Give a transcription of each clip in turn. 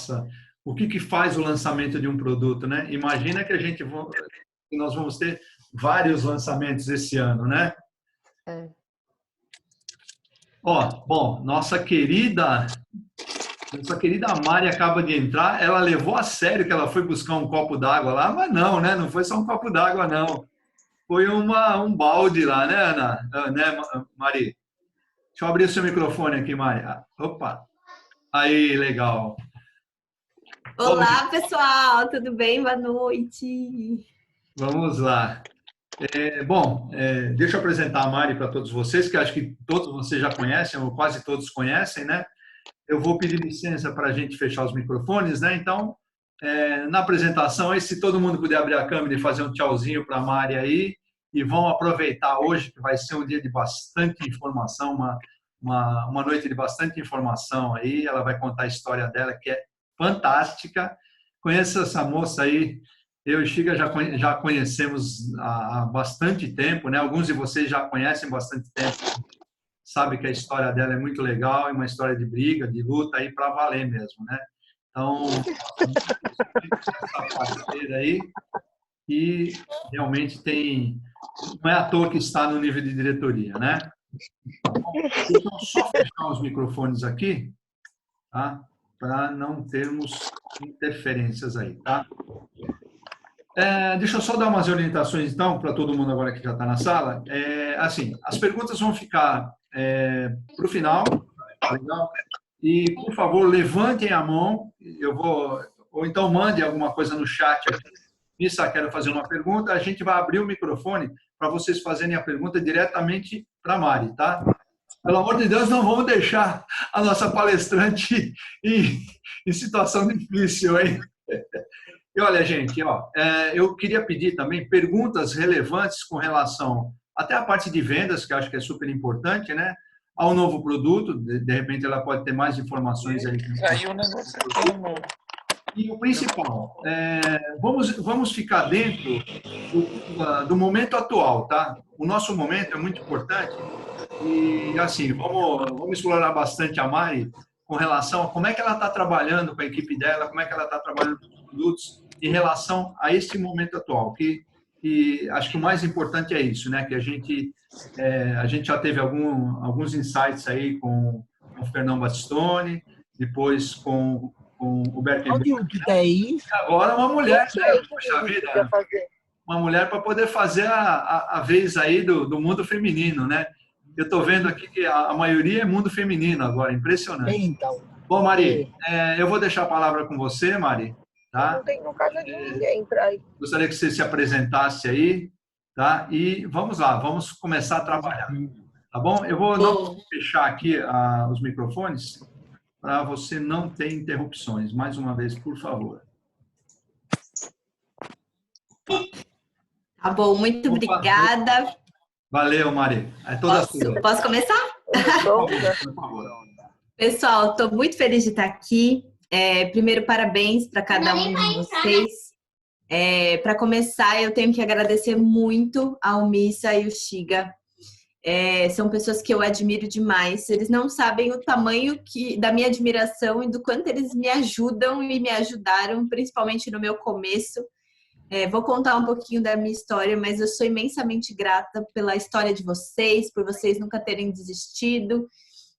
nossa, o que que faz o lançamento de um produto, né? Imagina que nós vamos ter vários lançamentos esse ano, né? É. Ó, bom, nossa querida Mari acaba de entrar, ela levou a sério que ela foi buscar um copo d'água lá, mas não, né? Não foi só um copo d'água, não. Foi um balde lá, né, Ana? Né, Mari? Deixa eu abrir o seu microfone aqui, Mari. Opa! Aí, legal. Bom, Olá, pessoal, tudo bem? Boa noite. vamos lá. Bom, deixa eu apresentar a Mari para todos vocês, que acho que todos vocês já conhecem, ou quase todos conhecem, né? Eu vou pedir licença para a gente fechar os microfones, né? Então, na apresentação, aí, se todo mundo puder abrir a câmera e fazer um tchauzinho para a Mari aí, e vão aproveitar hoje, que vai ser um dia de bastante informação, uma noite de bastante informação aí. Ela vai contar a história dela, que é fantástica. Conheço essa moça aí, eu e Xiga já conhecemos há bastante tempo, né? Alguns de vocês já conhecem bastante tempo, sabe que a história dela é muito legal, é uma história de briga, de luta aí para valer mesmo, né? Então, essa parceira aí, e realmente não é à toa que está no nível de diretoria, né? Deixa eu só fechar os microfones aqui, tá? Para não termos interferências aí, tá? Deixa eu só dar umas orientações, então, para todo mundo agora que já está na sala. Assim, as perguntas vão ficar para o final, tá legal? E, por favor, levantem a mão, ou então mande alguma coisa no chat aqui. Missa, quero fazer uma pergunta. A gente vai abrir o microfone para vocês fazerem a pergunta diretamente para a Mari, tá? Pelo amor de Deus, não vamos deixar a nossa palestrante em situação difícil, hein? E olha, gente, eu queria pedir também perguntas relevantes com relação até a parte de vendas, que eu acho que é super importante, né? Ao novo produto, de repente ela pode ter mais informações aí. Caiu o negócio aqui, amor. E o principal, vamos ficar dentro do momento atual, tá? O nosso momento é muito importante e, assim, vamos explorar bastante a Mari com relação a como é que ela está trabalhando com a equipe dela, como é que ela está trabalhando com os produtos em relação a este momento atual, que acho que o mais importante é isso, né? Que a gente já teve alguns insights aí com o Fernão Battistoni, depois com o Berkenberg. Onde o que tá aí? Agora uma mulher, né? Poxa vida, uma mulher para poder fazer a vez aí do mundo feminino, né? Eu estou vendo aqui que a maioria é mundo feminino agora, impressionante. Então. Bom, Mari, eu vou deixar a palavra com você, Mari. Tá? Não tem no caso de ninguém para aí. Gostaria que você se apresentasse aí, tá? E vamos lá, vamos começar a trabalhar, tá bom? Eu vou fechar aqui os microfones para você não ter interrupções. Mais uma vez, por favor. Tá bom, muito obrigada. Valeu, Mari. É toda sua. Posso começar? Por favor. Pessoal, estou muito feliz de estar aqui. Primeiro, parabéns para cada um de vocês. Para começar, eu tenho que agradecer muito ao Missa e o Xiga. São pessoas que eu admiro demais. Eles não sabem o tamanho da minha admiração e do quanto eles me ajudam e me ajudaram, principalmente no meu começo. Vou contar um pouquinho da minha história, mas eu sou imensamente grata pela história de vocês, por vocês nunca terem desistido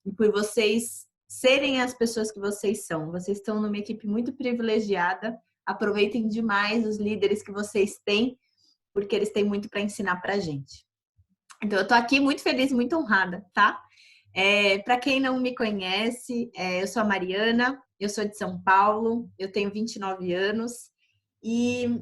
e por vocês serem as pessoas que vocês são. Vocês estão numa equipe muito privilegiada. Aproveitem demais os líderes que vocês têm, porque eles têm muito para ensinar para a gente. Então, eu estou aqui muito feliz, muito honrada, tá? Para quem não me conhece, eu sou a Mariana, eu sou de São Paulo, eu tenho 29 anos e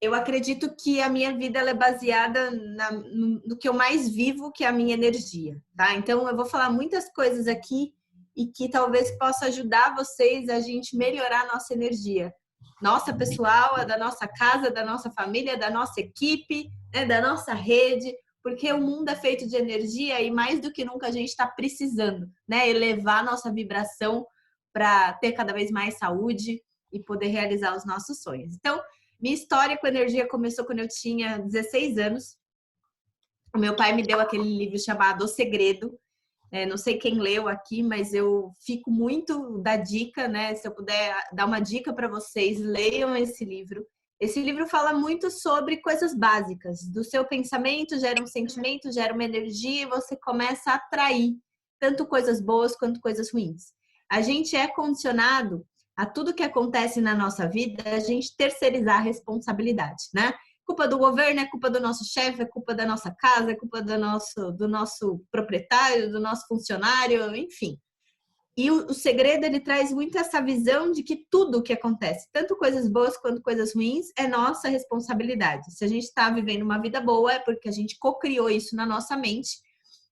eu acredito que a minha vida ela é baseada no que eu mais vivo, que é a minha energia, tá? Então, eu vou falar muitas coisas aqui e que talvez possa ajudar vocês a gente melhorar a nossa energia. Nossa pessoal, a da nossa casa, da nossa família, da nossa equipe, né, da nossa rede, porque o mundo é feito de energia e mais do que nunca a gente está precisando, né, elevar a nossa vibração para ter cada vez mais saúde e poder realizar os nossos sonhos. Então, minha história com energia começou quando eu tinha 16 anos. O meu pai me deu aquele livro chamado O Segredo, Não sei quem leu aqui, mas eu fico muito da dica, né? Se eu puder dar uma dica para vocês, leiam esse livro. Esse livro fala muito sobre coisas básicas. Do seu pensamento gera um sentimento, gera uma energia e você começa a atrair tanto coisas boas quanto coisas ruins. A gente é condicionado a tudo que acontece na nossa vida, a gente terceirizar a responsabilidade, né? Culpa do governo, é culpa do nosso chefe, é culpa da nossa casa, é culpa do nosso proprietário, do nosso funcionário, enfim. E o segredo, ele traz muito essa visão de que tudo o que acontece, tanto coisas boas quanto coisas ruins, é nossa responsabilidade. Se a gente está vivendo uma vida boa, é porque a gente cocriou isso na nossa mente.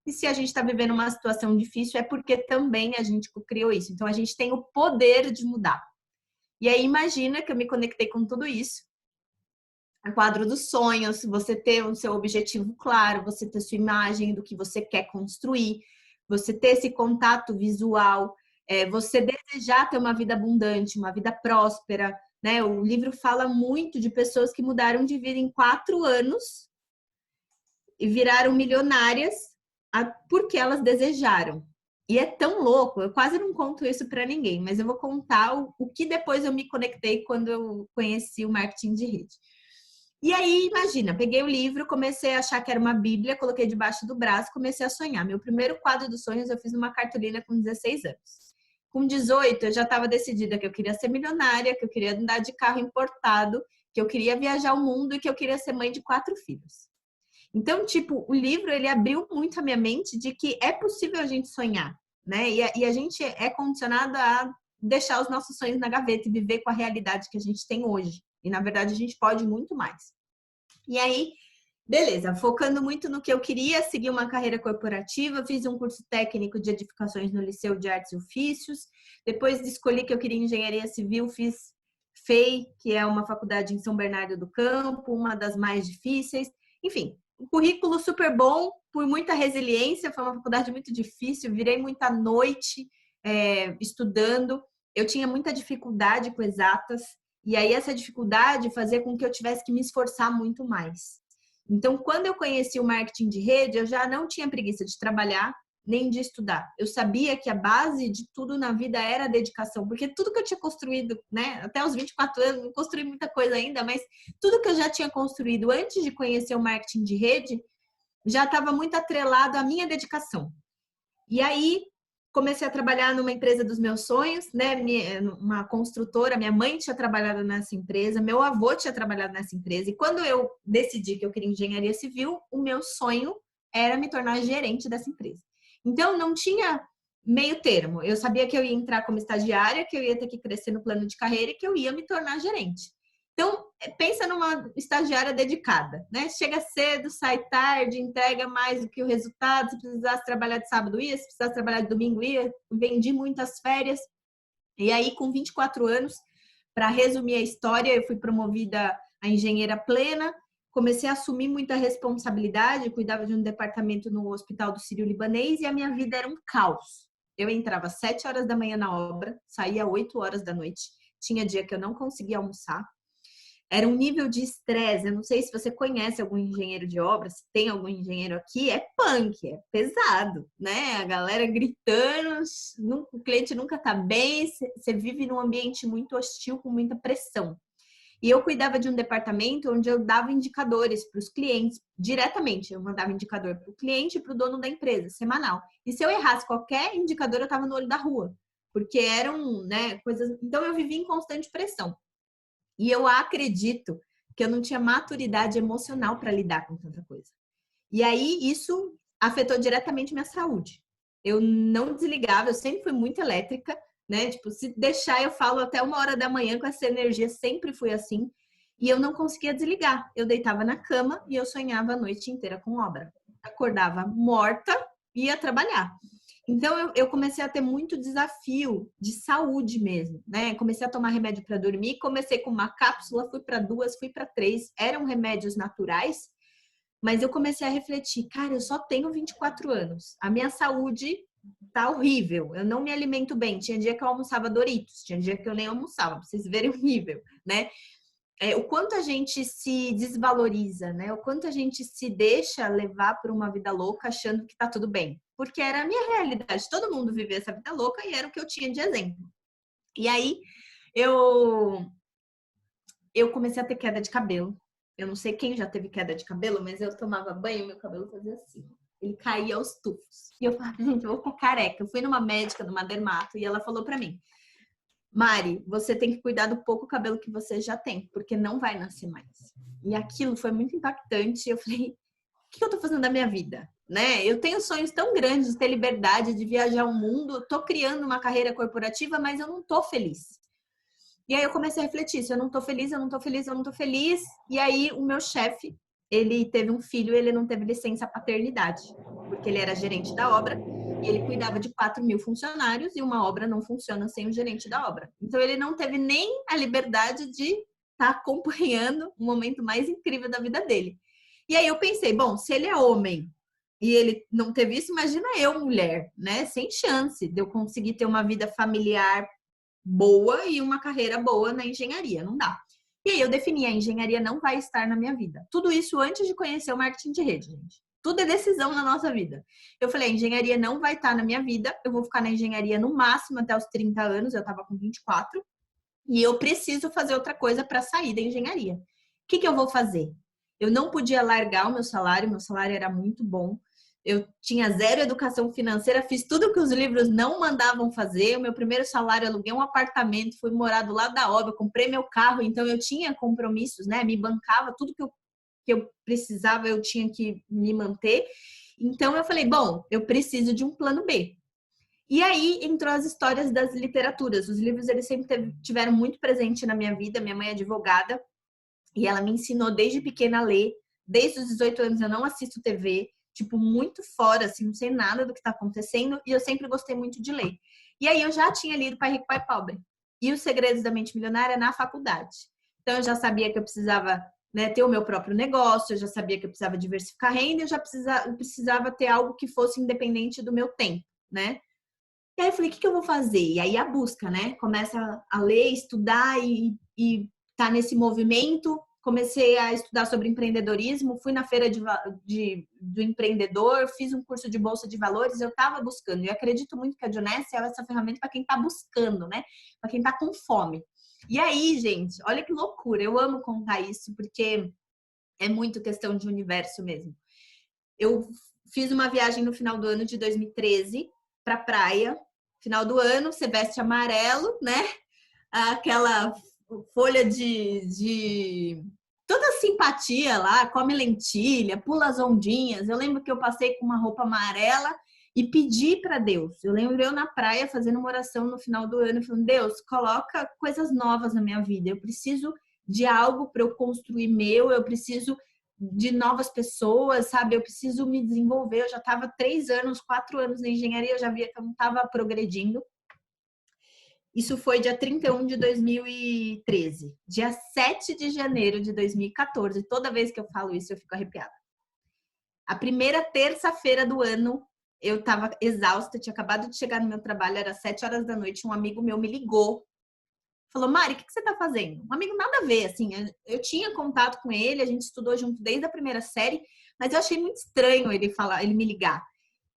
E se a gente está vivendo uma situação difícil, é porque também a gente cocriou isso. Então, a gente tem o poder de mudar. E aí, imagina que eu me conectei com tudo isso. O quadro dos sonhos, você ter o seu objetivo claro, você ter sua imagem do que você quer construir, você ter esse contato visual, você desejar ter uma vida abundante, uma vida próspera, né? O livro fala muito de pessoas que mudaram de vida em 4 anos e viraram milionárias porque elas desejaram. E é tão louco, eu quase não conto isso para ninguém, mas eu vou contar o que depois eu me conectei quando eu conheci o marketing de rede. E aí, imagina, peguei o livro, comecei a achar que era uma bíblia, coloquei debaixo do braço, comecei a sonhar. Meu primeiro quadro dos sonhos eu fiz numa cartolina com 16 anos. Com 18, eu já estava decidida que eu queria ser milionária, que eu queria andar de carro importado, que eu queria viajar o mundo e que eu queria ser mãe de 4 filhos. Então, tipo, o livro, ele abriu muito a minha mente de que é possível a gente sonhar, né? E a gente é condicionado a deixar os nossos sonhos na gaveta e viver com a realidade que a gente tem hoje. E, na verdade, a gente pode muito mais. E aí, beleza, focando muito no que eu queria, segui uma carreira corporativa, fiz um curso técnico de edificações no Liceu de Artes e Ofícios. Depois escolhi que eu queria engenharia civil, fiz FEI, que é uma faculdade em São Bernardo do Campo, uma das mais difíceis. Enfim, um currículo super bom, por muita resiliência, foi uma faculdade muito difícil, virei muita noite estudando. Eu tinha muita dificuldade com exatas, e aí essa dificuldade fazia com que eu tivesse que me esforçar muito mais. Então, quando eu conheci o marketing de rede, eu já não tinha preguiça de trabalhar, nem de estudar. Eu sabia que a base de tudo na vida era a dedicação, porque tudo que eu tinha construído, né, até os 24 anos, não construí muita coisa ainda, mas tudo que eu já tinha construído antes de conhecer o marketing de rede, já estava muito atrelado à minha dedicação. E aí, comecei a trabalhar numa empresa dos meus sonhos, né? Uma construtora, minha mãe tinha trabalhado nessa empresa, meu avô tinha trabalhado nessa empresa. E quando eu decidi que eu queria engenharia civil, o meu sonho era me tornar gerente dessa empresa. Então, não tinha meio termo. Eu sabia que eu ia entrar como estagiária, que eu ia ter que crescer no plano de carreira e que eu ia me tornar gerente. Então, pensa numa estagiária dedicada, né? Chega cedo, sai tarde, entrega mais do que o resultado. Se precisasse trabalhar de sábado, ia. Se precisasse trabalhar de domingo, ia. Vendi muitas férias. E aí, com 24 anos, para resumir a história, eu fui promovida a engenheira plena. Comecei a assumir muita responsabilidade. Eu cuidava de um departamento no Hospital do Sírio-Libanês e a minha vida era um caos. Eu entrava às 7 horas da manhã na obra, saía às 8 horas da noite. Tinha dia que eu não conseguia almoçar. Era um nível de estresse. Eu não sei se você conhece algum engenheiro de obras, se tem algum engenheiro aqui, é punk, é pesado, né? A galera gritando, o cliente nunca tá bem, você vive num ambiente muito hostil, com muita pressão. E eu cuidava de um departamento onde eu dava indicadores para os clientes diretamente. Eu mandava indicador para o cliente e para o dono da empresa, semanal. E se eu errasse qualquer indicador, eu estava no olho da rua. Porque eram, né, coisas... Então, eu vivia em constante pressão. E eu acredito que eu não tinha maturidade emocional para lidar com tanta coisa. E aí, isso afetou diretamente minha saúde. Eu não desligava, eu sempre fui muito elétrica, né? Tipo, se deixar, eu falo até 1 hora da manhã com essa energia, sempre fui assim. E eu não conseguia desligar. Eu deitava na cama e eu sonhava a noite inteira com obra. Acordava morta e ia trabalhar. Então, eu comecei a ter muito desafio de saúde mesmo, né? Comecei a tomar remédio para dormir, comecei com uma cápsula, fui para 2, fui para 3. Eram remédios naturais, mas eu comecei a refletir, cara, eu só tenho 24 anos. A minha saúde tá horrível, eu não me alimento bem. Tinha dia que eu almoçava Doritos, tinha dia que eu nem almoçava, pra vocês verem o nível, né? o quanto a gente se desvaloriza, né? O quanto a gente se deixa levar por uma vida louca achando que tá tudo bem. Porque era a minha realidade. Todo mundo vivia essa vida louca e era o que eu tinha de exemplo. E aí, eu comecei a ter queda de cabelo. Eu não sei quem já teve queda de cabelo, mas eu tomava banho e meu cabelo fazia assim. Ele caía aos tufos. E eu falava, gente, eu vou ficar careca. Eu fui numa médica, numa dermato, e ela falou pra mim, Mari, você tem que cuidar do pouco cabelo que você já tem, porque não vai nascer mais. E aquilo foi muito impactante. Eu falei, o que eu tô fazendo da minha vida? Né? Eu tenho sonhos tão grandes de ter liberdade, de viajar o mundo. Tô criando uma carreira corporativa, mas eu não tô feliz. E aí eu comecei a refletir, se eu não tô feliz, eu não tô feliz, eu não tô feliz. E aí o meu chefe, ele teve um filho, ele não teve licença paternidade, porque ele era gerente da obra e ele cuidava de 4.000 funcionários e uma obra não funciona sem o gerente da obra. Então ele não teve nem a liberdade de estar acompanhando o momento mais incrível da vida dele. E aí eu pensei, bom, se ele é homem e ele não teve isso, imagina eu, mulher, né? Sem chance de eu conseguir ter uma vida familiar boa e uma carreira boa na engenharia, não dá. E aí eu defini, a engenharia não vai estar na minha vida. Tudo isso antes de conhecer o marketing de rede, gente. Tudo é decisão na nossa vida. Eu falei, a engenharia não vai estar na minha vida, eu vou ficar na engenharia no máximo até os 30 anos, eu estava com 24, e eu preciso fazer outra coisa para sair da engenharia. O que eu vou fazer? Eu não podia largar o meu salário era muito bom. Eu tinha zero educação financeira, fiz tudo que os livros não mandavam fazer. O meu primeiro salário, aluguei um apartamento, fui morar do lado da obra, comprei meu carro, então eu tinha compromissos, né? Me bancava, tudo que eu precisava, eu tinha que me manter. Então eu falei, bom, eu preciso de um plano B. E aí entrou as histórias das literaturas. Os livros, eles sempre tiveram muito presente na minha vida. Minha mãe é advogada e ela me ensinou desde pequena a ler. Desde os 18 anos eu não assisto TV. Tipo, muito fora, assim, não sei nada do que tá acontecendo, e eu sempre gostei muito de ler. E aí eu já tinha lido Pai Rico, Pai Pobre e Os Segredos da Mente Milionária na faculdade. Então eu já sabia que eu precisava, né, ter o meu próprio negócio, eu já sabia que eu precisava diversificar a renda, eu precisava ter algo que fosse independente do meu tempo, né? E aí eu falei, o que eu vou fazer? E aí a busca, né? Começa a ler, estudar e tá nesse movimento. Comecei a estudar sobre empreendedorismo, fui na feira do empreendedor, fiz um curso de bolsa de valores, eu estava buscando. E acredito muito que a Dionese é essa ferramenta para quem está buscando, né? Para quem está com fome. E aí, gente, olha que loucura. Eu amo contar isso porque é muito questão de universo mesmo. Eu fiz uma viagem no final do ano de 2013 para praia. Final do ano, você veste amarelo, né? Aquela folha de toda simpatia lá, come lentilha, pula as ondinhas. Eu lembro que eu passei com uma roupa amarela e pedi para Deus. Eu lembro eu na praia fazendo uma oração no final do ano, falando, Deus, coloca coisas novas na minha vida. Eu preciso de algo para eu construir eu preciso de novas pessoas, sabe? Eu preciso me desenvolver. Eu já estava 3 anos, 4 anos na engenharia, eu já via que eu não estava progredindo. Isso foi dia 31 de 2013. Dia 7 de janeiro de 2014, toda vez que eu falo isso, eu fico arrepiada. A primeira terça-feira do ano, eu estava exausta, tinha acabado de chegar no meu trabalho, era 7 horas da noite, um amigo meu me ligou. Falou, Mari, o que você está fazendo? Um amigo nada a ver, assim, eu tinha contato com ele, a gente estudou junto desde a primeira série, mas eu achei muito estranho ele me ligar.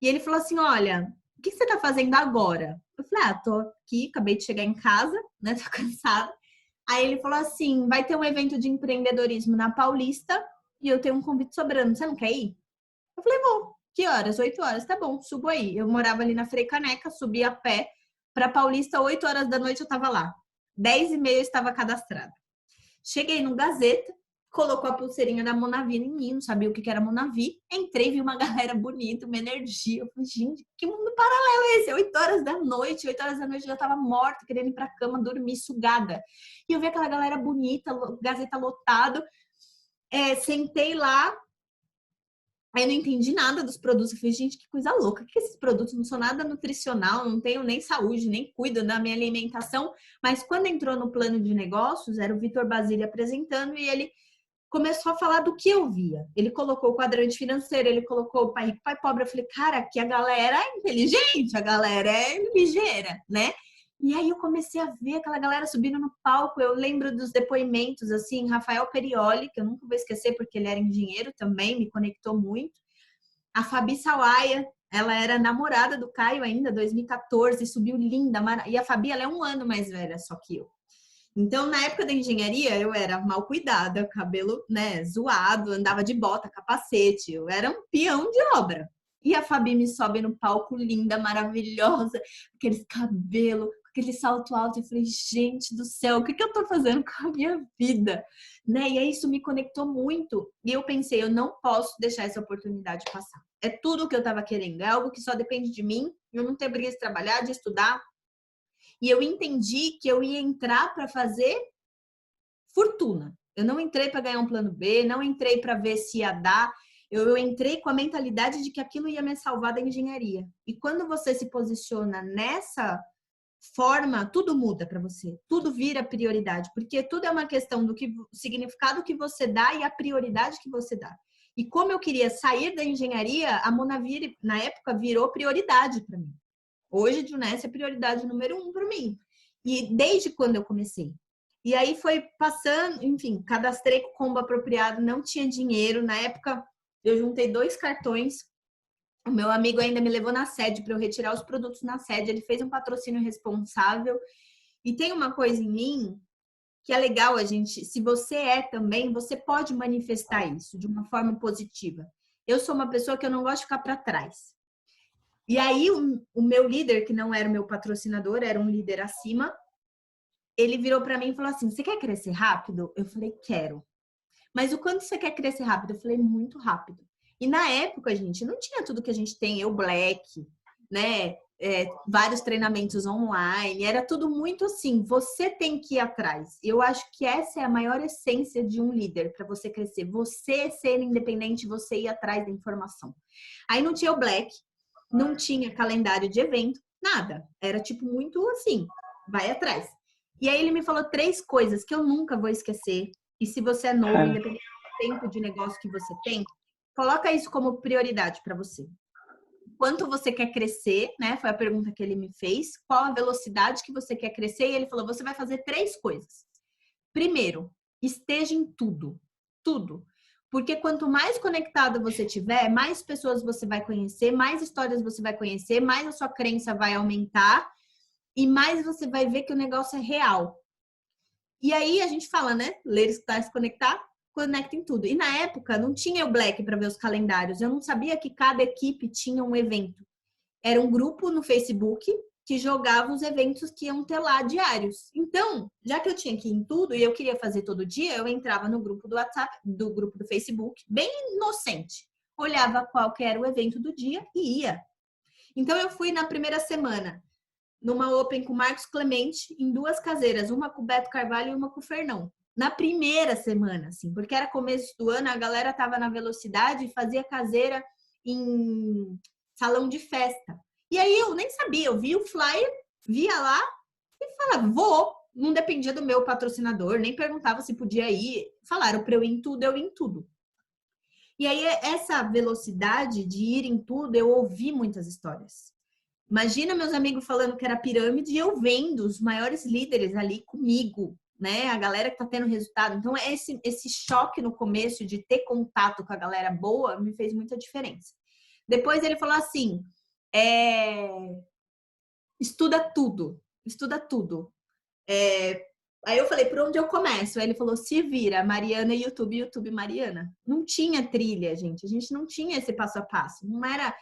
E ele falou assim, olha, o que você está fazendo agora? Eu falei, tô aqui, acabei de chegar em casa, né, tô cansada. Aí ele falou assim, vai ter um evento de empreendedorismo na Paulista e eu tenho um convite sobrando, você não quer ir? Eu falei, vou. Que horas? 8 horas, tá bom, subo aí. Eu morava ali na Frei Caneca, subi a pé pra Paulista, 8 horas da noite eu tava lá. 10h30 eu estava cadastrada. Cheguei no Gazeta, colocou a pulseirinha da Monavi em mim, não sabia o que era Monavi. Entrei, vi uma galera bonita, uma energia. Eu falei, gente, que mundo paralelo é esse? 8 horas da noite, 8 horas da noite eu já estava morta, querendo ir pra cama, dormir, sugada. E eu vi aquela galera bonita, Gazeta lotado. Sentei lá, aí eu não entendi nada dos produtos. Eu falei, gente, que coisa louca. O que esses produtos? Não sou nada nutricional, não tenho nem saúde, nem cuido da minha alimentação. Mas quando entrou no plano de negócios, era o Vitor Basile apresentando e ele começou a falar do que eu via. Ele colocou o quadrante financeiro, ele colocou o Pai Rico, Pai Pobre. Eu falei, cara, aqui a galera é inteligente, a galera é ligeira, né? E aí eu comecei a ver aquela galera subindo no palco. Eu lembro dos depoimentos, assim, Rafael Perioli, que eu nunca vou esquecer porque ele era engenheiro também, me conectou muito. A Fabi Sawaia, ela era namorada do Caio ainda, 2014, subiu linda. E a Fabi, ela é 1 ano mais velha só que eu. Então, na época da engenharia, eu era mal cuidada, cabelo, né, zoado, andava de bota, capacete. Eu era um peão de obra. E a Fabi me sobe no palco linda, maravilhosa, aqueles cabelos, aquele salto alto. Eu falei, gente do céu, o que eu tô fazendo com a minha vida? Né? E aí isso me conectou muito. E eu pensei, eu não posso deixar essa oportunidade passar. É tudo o que eu tava querendo. É algo que só depende de mim. Eu não tenho preguiça de trabalhar, de estudar. E eu entendi que eu ia entrar para fazer fortuna. Eu não entrei para ganhar um plano B, não entrei para ver se ia dar. Eu entrei com a mentalidade de que aquilo ia me salvar da engenharia. E quando você se posiciona nessa forma, tudo muda para você. Tudo vira prioridade, porque tudo é uma questão do que o significado que você dá e a prioridade que você dá. E como eu queria sair da engenharia, a Monavir, na época, virou prioridade para mim. Hoje, a Juness é prioridade número 1 para mim. E desde quando eu comecei. E aí foi passando, enfim, cadastrei com o combo apropriado, não tinha dinheiro. Na época, eu juntei 2 cartões. O meu amigo ainda me levou na sede para eu retirar os produtos na sede. Ele fez um patrocínio responsável. E tem uma coisa em mim que é legal a gente, se você é também, você pode manifestar isso de uma forma positiva. Eu sou uma pessoa que eu não gosto de ficar para trás. E aí o meu líder, que não era o meu patrocinador, era um líder acima, ele virou para mim e falou assim, você quer crescer rápido? Eu falei, quero. Mas o quanto você quer crescer rápido? Eu falei, muito rápido. E na época, gente, não tinha tudo que a gente tem, eu Black, né? Vários treinamentos online, era tudo muito assim, você tem que ir atrás. Eu acho que essa é a maior essência de um líder para você crescer, você ser independente, você ir atrás da informação. Aí não tinha o Black, não tinha calendário de evento, nada. Era tipo muito assim, vai atrás. E aí ele me falou 3 coisas que eu nunca vou esquecer. E se você é novo, independente do tempo de negócio que você tem, coloca isso como prioridade para você. Quanto você quer crescer, né? Foi a pergunta que ele me fez. Qual a velocidade que você quer crescer? E ele falou, você vai fazer 3 coisas. Primeiro, esteja em tudo. Tudo. Porque quanto mais conectado você tiver, mais pessoas você vai conhecer, mais histórias você vai conhecer, mais a sua crença vai aumentar e mais você vai ver que o negócio é real. E aí a gente fala, né? Ler, escutar, se conectar, conecta em tudo. E na época não tinha o Black para ver os calendários. Eu não sabia que cada equipe tinha um evento. Era um grupo no Facebook que jogava os eventos que iam ter lá diários. Então, já que eu tinha que ir em tudo e eu queria fazer todo dia, eu entrava no grupo do WhatsApp, do grupo do Facebook, bem inocente. Olhava qual que era o evento do dia e ia. Então, eu fui na primeira semana numa Open com o Marcos Clemente, em 2 caseiras, uma com o Beto Carvalho e uma com o Fernão. Na primeira semana, assim, porque era começo do ano, a galera tava na velocidade e fazia caseira em salão de festa. E aí eu nem sabia, eu via o flyer, via lá e falava, vou. Não dependia do meu patrocinador, nem perguntava se podia ir. Falaram para eu ir em tudo, eu ia em tudo. E aí essa velocidade de ir em tudo, eu ouvi muitas histórias. Imagina meus amigos falando que era pirâmide e eu vendo os maiores líderes ali comigo, né? A galera que tá tendo resultado. Então, esse choque no começo de ter contato com a galera boa me fez muita diferença. Depois ele falou assim, estuda tudo, estuda tudo. Aí eu falei, por onde eu começo? Aí ele falou, se vira, Mariana YouTube, YouTube Mariana. Não tinha trilha, gente. A gente não tinha esse passo a passo. Não era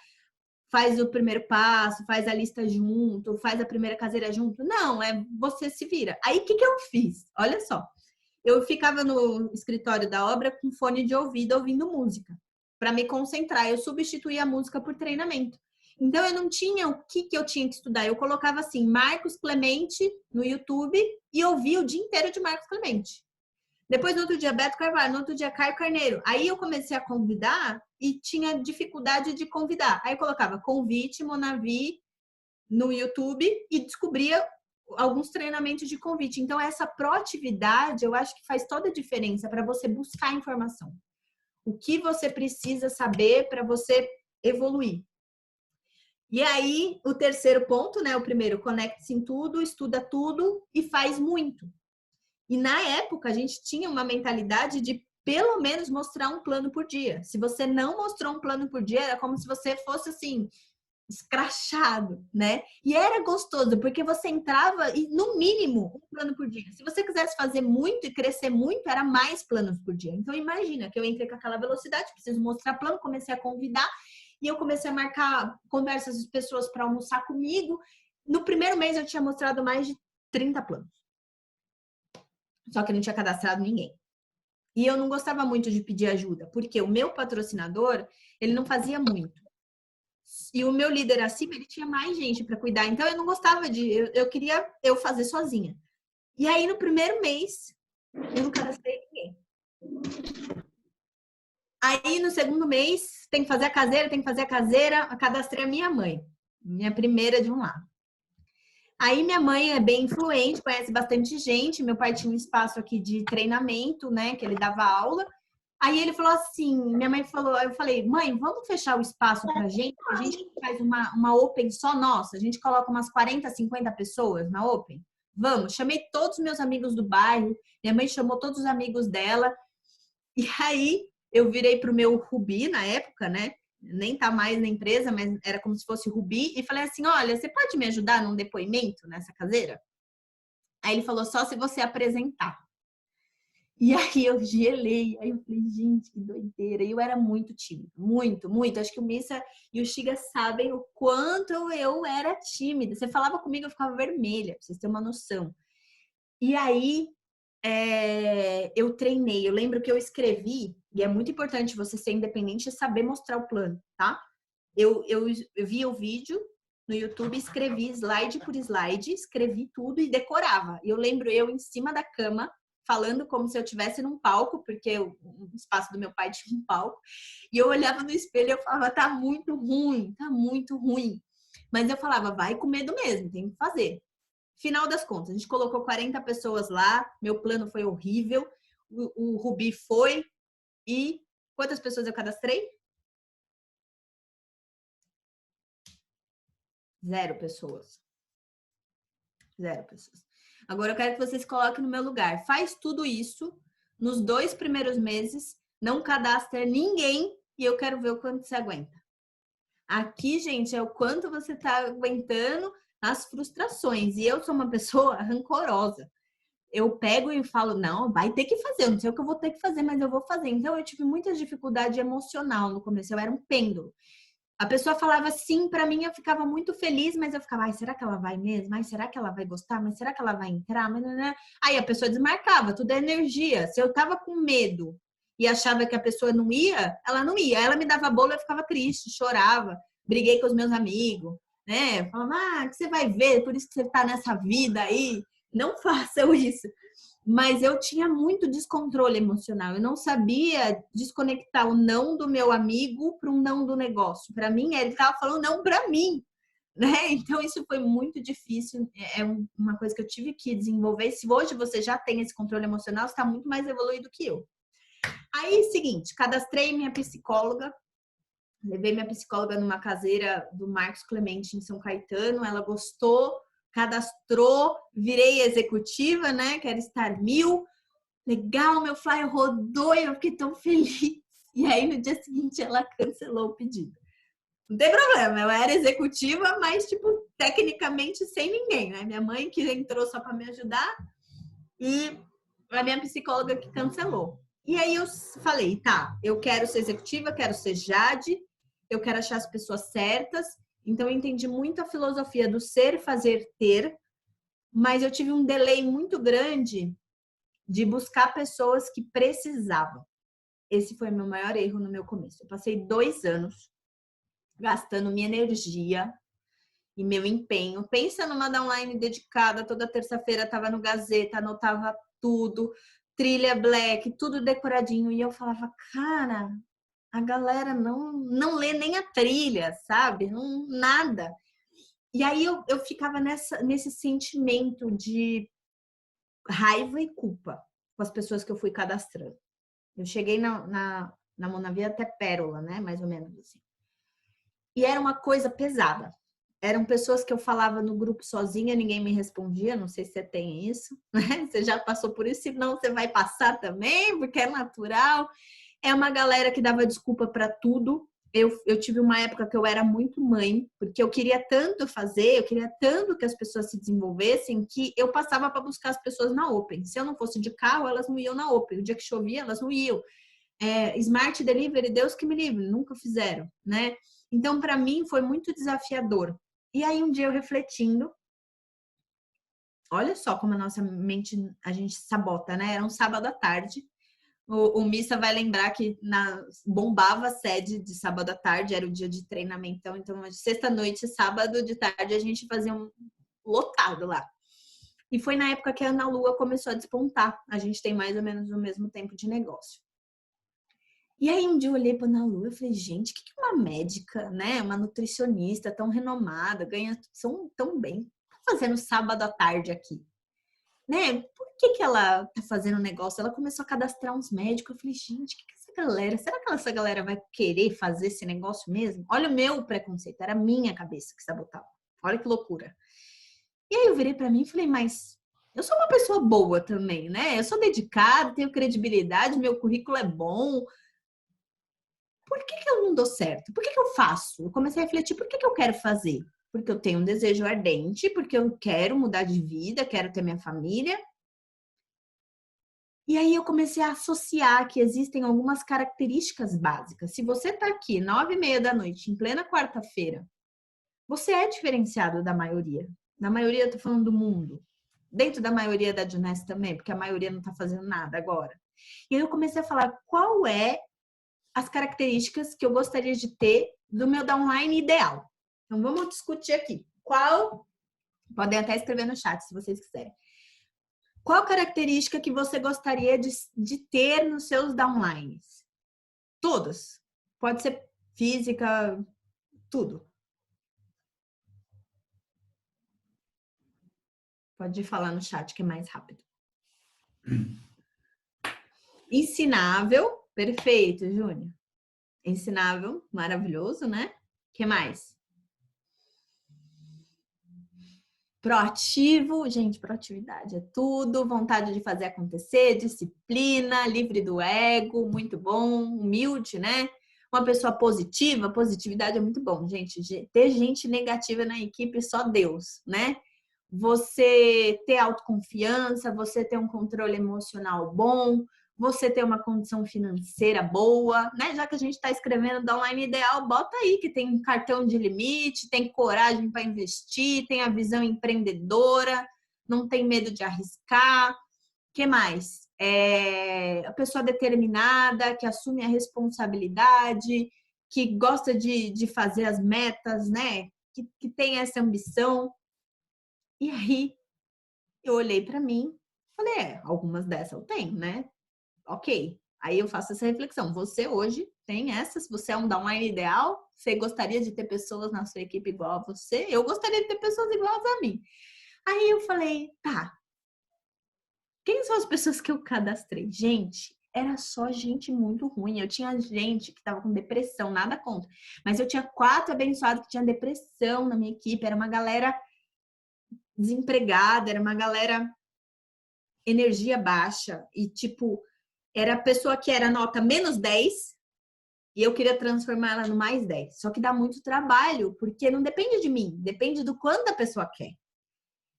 faz o primeiro passo, faz a lista junto, faz a primeira caseira junto. Não, você se vira. Aí, o que eu fiz? Olha só. Eu ficava no escritório da obra com fone de ouvido, ouvindo música, para me concentrar. Eu substituía a música por treinamento. Então, eu não tinha o que eu tinha que estudar. Eu colocava assim, Marcos Clemente no YouTube e ouvia o dia inteiro de Marcos Clemente. Depois, no outro dia, Beto Carvalho, no outro dia, Caio Carneiro. Aí eu comecei a convidar e tinha dificuldade de convidar. Aí eu colocava convite, Monavi no YouTube e descobria alguns treinamentos de convite. Então, essa proatividade, eu acho que faz toda a diferença para você buscar informação. O que você precisa saber para você evoluir. E aí, o terceiro ponto, né? O primeiro, conecte-se em tudo, estuda tudo e faz muito. E na época, a gente tinha uma mentalidade de pelo menos mostrar um plano por dia. Se você não mostrou um plano por dia, era como se você fosse assim, escrachado, né? E era gostoso, porque você entrava e, no mínimo, um plano por dia. Se você quisesse fazer muito e crescer muito, era mais planos por dia. Então, imagina que eu entrei com aquela velocidade, preciso mostrar plano, comecei a convidar e eu comecei a marcar conversas de pessoas para almoçar comigo. No primeiro mês, eu tinha mostrado mais de 30 planos. Só que eu não tinha cadastrado ninguém. E eu não gostava muito de pedir ajuda, porque o meu patrocinador, ele não fazia muito. E o meu líder acima, ele tinha mais gente para cuidar. Então, eu não gostava de... Eu queria eu fazer sozinha. E aí, no primeiro mês, eu não cadastrei ninguém. Aí, no segundo mês, tem que fazer a caseira, tem que fazer a caseira. Eu cadastrei a minha mãe. Minha primeira de um lado. Aí, minha mãe é bem influente, conhece bastante gente. Meu pai tinha um espaço aqui de treinamento, né? Que ele dava aula. Aí ele falou assim, minha mãe falou, eu falei, mãe, vamos fechar o espaço pra gente? A gente faz uma open só nossa, a gente coloca umas 40, 50 pessoas na open. Vamos, chamei todos os meus amigos do bairro, minha mãe chamou todos os amigos dela, e aí eu virei pro meu Rubi na época, né? Nem tá mais na empresa, mas era como se fosse Rubi, e falei assim, olha, você pode me ajudar num depoimento nessa caseira? Aí ele falou, só se você apresentar. E aí eu gelei, aí eu falei, gente, que doideira. E eu era muito tímida, muito, muito. Acho que o Missa e o Xiga sabem o quanto eu era tímida. Você falava comigo, eu ficava vermelha, pra vocês terem uma noção. E aí eu treinei. Eu lembro que eu escrevi, e é muito importante você ser independente e saber mostrar o plano, tá? Eu vi o vídeo no YouTube, escrevi slide por slide, escrevi tudo e decorava. Eu lembro eu em cima da cama, falando como se eu estivesse num palco, porque o espaço do meu pai tinha um palco, e eu olhava no espelho e eu falava, tá muito ruim, tá muito ruim. Mas eu falava, vai com medo mesmo, tem que fazer. Final das contas, a gente colocou 40 pessoas lá, meu plano foi horrível, o Rubi foi, e quantas pessoas eu cadastrei? 0 pessoas. 0 pessoas. Agora eu quero que vocês coloquem no meu lugar. Faz tudo isso nos 2 primeiros meses, não cadastra ninguém e eu quero ver o quanto você aguenta. Aqui, gente, é o quanto você está aguentando as frustrações. E eu sou uma pessoa rancorosa. Eu pego e falo, não, vai ter que fazer. Eu não sei o que eu vou ter que fazer, mas eu vou fazer. Então, eu tive muita dificuldade emocional no começo. Eu era um pêndulo. A pessoa falava sim para mim, eu ficava muito feliz, mas eu ficava, ai, será que ela vai mesmo? Ai, será que ela vai gostar? Mas será que ela vai entrar? Mas, né? Aí a pessoa desmarcava, tudo é energia. Se eu tava com medo e achava que a pessoa não ia, ela não ia. Ela me dava bolo, eu ficava triste, chorava, briguei com os meus amigos, né? Falava, que você vai ver, por isso que você tá nessa vida aí. Não façam isso. Mas eu tinha muito descontrole emocional. Eu não sabia desconectar o não do meu amigo para um não do negócio. Para mim, ele estava falando não para mim, né? Então isso foi muito difícil. É uma coisa que eu tive que desenvolver. Se hoje você já tem esse controle emocional, você está muito mais evoluído que eu. Aí, seguinte, cadastrei minha psicóloga. Levei minha psicóloga numa caseira do Marcos Clemente em São Caetano. Ela gostou, cadastrou, virei executiva, né? Quero estar 1000. Legal, meu flyer rodou e eu fiquei tão feliz. E aí, no dia seguinte, ela cancelou o pedido. Não tem problema, eu era executiva, mas, tipo, tecnicamente sem ninguém, né? Minha mãe que entrou só para me ajudar e a minha psicóloga que cancelou. E aí eu falei, tá, eu quero ser executiva, quero ser Jade, eu quero achar as pessoas certas. Então, eu entendi muito a filosofia do ser, fazer, ter, mas eu tive um delay muito grande de buscar pessoas que precisavam. Esse foi meu maior erro no meu começo. Eu passei 2 anos gastando minha energia e meu empenho. Pensa numa downline dedicada, toda terça-feira estava no Gazeta, anotava tudo, trilha black, tudo decoradinho. E eu falava, cara, a galera não lê nem a trilha, sabe? Não, nada. E aí eu ficava nesse sentimento de raiva e culpa com as pessoas que eu fui cadastrando. Eu cheguei na Monavia até Pérola, né? Mais ou menos assim. E era uma coisa pesada. Eram pessoas que eu falava no grupo sozinha, ninguém me respondia. Não sei se você tem isso, né? Você já passou por isso, senão você vai passar também, porque é natural. É uma galera que dava desculpa para tudo. Eu tive uma época que eu era muito mãe, porque eu queria tanto fazer, eu queria tanto que as pessoas se desenvolvessem, que eu passava para buscar as pessoas na Open. Se eu não fosse de carro, elas não iam na Open. O dia que chovia, elas não iam. Smart Delivery, Deus que me livre, nunca fizeram, né? Então, para mim, foi muito desafiador. E aí, um dia eu refletindo, olha só como a nossa mente, a gente sabota, né? Era um sábado à tarde. O Missa vai lembrar que bombava a sede de sábado à tarde, era o dia de treinamento. Então, sexta-noite, sábado de tarde, a gente fazia um lotado lá. E foi na época que a Ana Lua começou a despontar. A gente tem mais ou menos o mesmo tempo de negócio. E aí um dia eu olhei para a Ana Lua e falei, gente, o que uma médica, né, uma nutricionista tão renomada, ganha tão bem, tá fazendo sábado à tarde aqui? Né? Por que ela tá fazendo um negócio? Ela começou a cadastrar uns médicos. Eu falei, gente, o que essa galera? Será que essa galera vai querer fazer esse negócio mesmo? Olha o meu preconceito, era a minha cabeça que sabotava. Olha que loucura. E aí eu virei para mim e falei, mas eu sou uma pessoa boa também, né? Eu sou dedicada, tenho credibilidade, meu currículo é bom. Por que eu não dou certo? Por que eu faço? Eu comecei a refletir, por que eu quero fazer? Porque eu tenho um desejo ardente, porque eu quero mudar de vida, quero ter minha família. E aí eu comecei a associar que existem algumas características básicas. Se você está aqui 9h30 da noite, em plena quarta-feira, você é diferenciado da maioria. Da maioria, eu tô falando do mundo. Dentro da maioria da Juness também, porque a maioria não está fazendo nada agora. E aí eu comecei a falar qual é as características que eu gostaria de ter do meu downline ideal. Então, vamos discutir aqui. Podem até escrever no chat, se vocês quiserem. Qual característica que você gostaria de ter nos seus downlines? Todas. Pode ser física, tudo. Pode falar no chat, que é mais rápido. Ensinável. Perfeito, Júnior. Ensinável, maravilhoso, né? O que mais? Proativo, gente, proatividade é tudo, vontade de fazer acontecer, disciplina, livre do ego, muito bom, humilde, né? Uma pessoa positiva, positividade é muito bom, gente. Ter gente negativa na equipe, só Deus, né? Você ter autoconfiança, você ter um controle emocional bom, você ter uma condição financeira boa, né? Já que a gente está escrevendo downline ideal, bota aí que tem um cartão de limite, tem coragem para investir, tem a visão empreendedora, não tem medo de arriscar. O que mais? A pessoa determinada, que assume a responsabilidade, que gosta de fazer as metas, né? Que tem essa ambição. E aí, eu olhei para mim, falei, algumas dessas eu tenho, né? Ok. Aí eu faço essa reflexão. Você hoje tem essas? Você é um downline ideal? Você gostaria de ter pessoas na sua equipe igual a você? Eu gostaria de ter pessoas iguais a mim. Aí eu falei, tá. Quem são as pessoas que eu cadastrei? Gente, era só gente muito ruim. Eu tinha gente que tava com depressão, nada contra. Mas eu tinha 4 abençoados que tinham depressão na minha equipe. Era uma galera desempregada, era uma galera energia baixa. E tipo, era a pessoa que era nota -10 e eu queria transformar ela no +10. Só que dá muito trabalho, porque não depende de mim, depende do quanto a pessoa quer.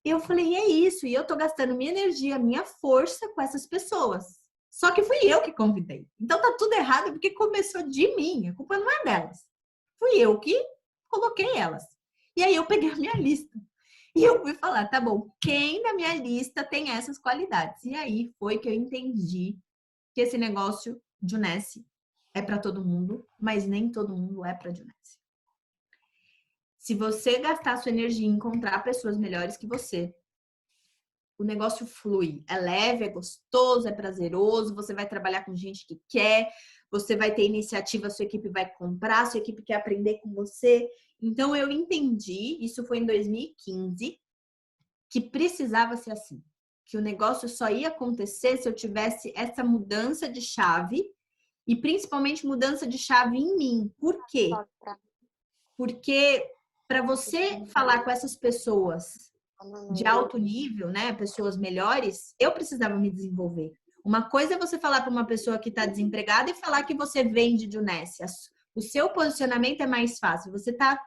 E eu falei, é isso, e eu tô gastando minha energia, minha força com essas pessoas. Só que fui eu que convidei. Então tá tudo errado porque começou de mim, a culpa não é delas. Fui eu que coloquei elas. E aí eu peguei a minha lista. E eu fui falar, tá bom, quem da minha lista tem essas qualidades? E aí foi que eu entendi que esse negócio de Juness é para todo mundo, mas nem todo mundo é para Juness. Se você gastar sua energia em encontrar pessoas melhores que você, o negócio flui. É leve, é gostoso, é prazeroso, você vai trabalhar com gente que quer, você vai ter iniciativa, sua equipe vai comprar, sua equipe quer aprender com você. Então, eu entendi, isso foi em 2015, que precisava ser assim. Que o negócio só ia acontecer se eu tivesse essa mudança de chave e principalmente mudança de chave em mim. Por quê? Porque para você falar com essas pessoas de alto nível, né, pessoas melhores, eu precisava me desenvolver. Uma coisa é você falar para uma pessoa que está desempregada e falar que você vende de Unesco. O seu posicionamento é mais fácil. Você está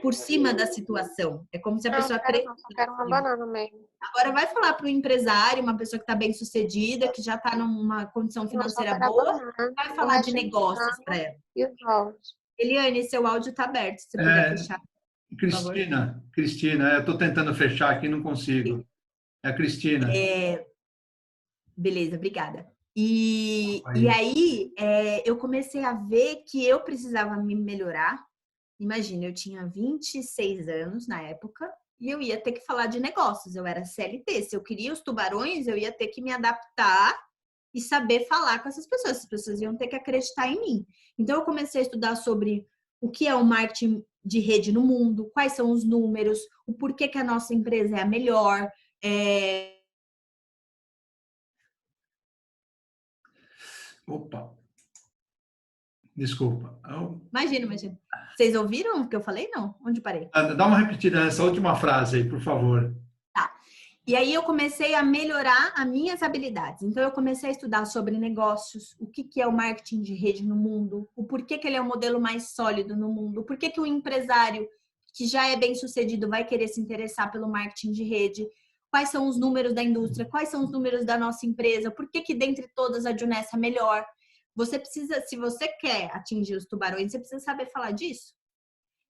por cima da situação. É como se a pessoa Não, só quero uma banana mesmo. Agora vai falar para um empresário, uma pessoa que está bem sucedida, que já está numa condição financeira boa, vai falar de negócios para ela. E os ovos? Eliane, seu áudio está aberto, se você puder fechar. Cristina, eu estou tentando fechar aqui, não consigo. É a Cristina. Beleza, obrigada. E aí eu comecei a ver que eu precisava me melhorar. Imagina, eu tinha 26 anos na época e eu ia ter que falar de negócios. Eu era CLT. Se eu queria os tubarões, eu ia ter que me adaptar e saber falar com essas pessoas. As pessoas iam ter que acreditar em mim. Então, eu comecei a estudar sobre o que é o marketing de rede no mundo, quais são os números, o porquê que a nossa empresa é a melhor. Opa! Desculpa. Imagina. Vocês ouviram o que eu falei? Não? Onde parei? Dá uma repetida nessa última frase aí, por favor. Tá. E aí eu comecei a melhorar as minhas habilidades. Então eu comecei a estudar sobre negócios, o que é o marketing de rede no mundo, o porquê que ele é o modelo mais sólido no mundo, o porquê que o empresário que já é bem sucedido vai querer se interessar pelo marketing de rede, quais são os números da indústria, quais são os números da nossa empresa, por que dentre todas a Junessa é melhor. Você precisa, se você quer atingir os tubarões, você precisa saber falar disso.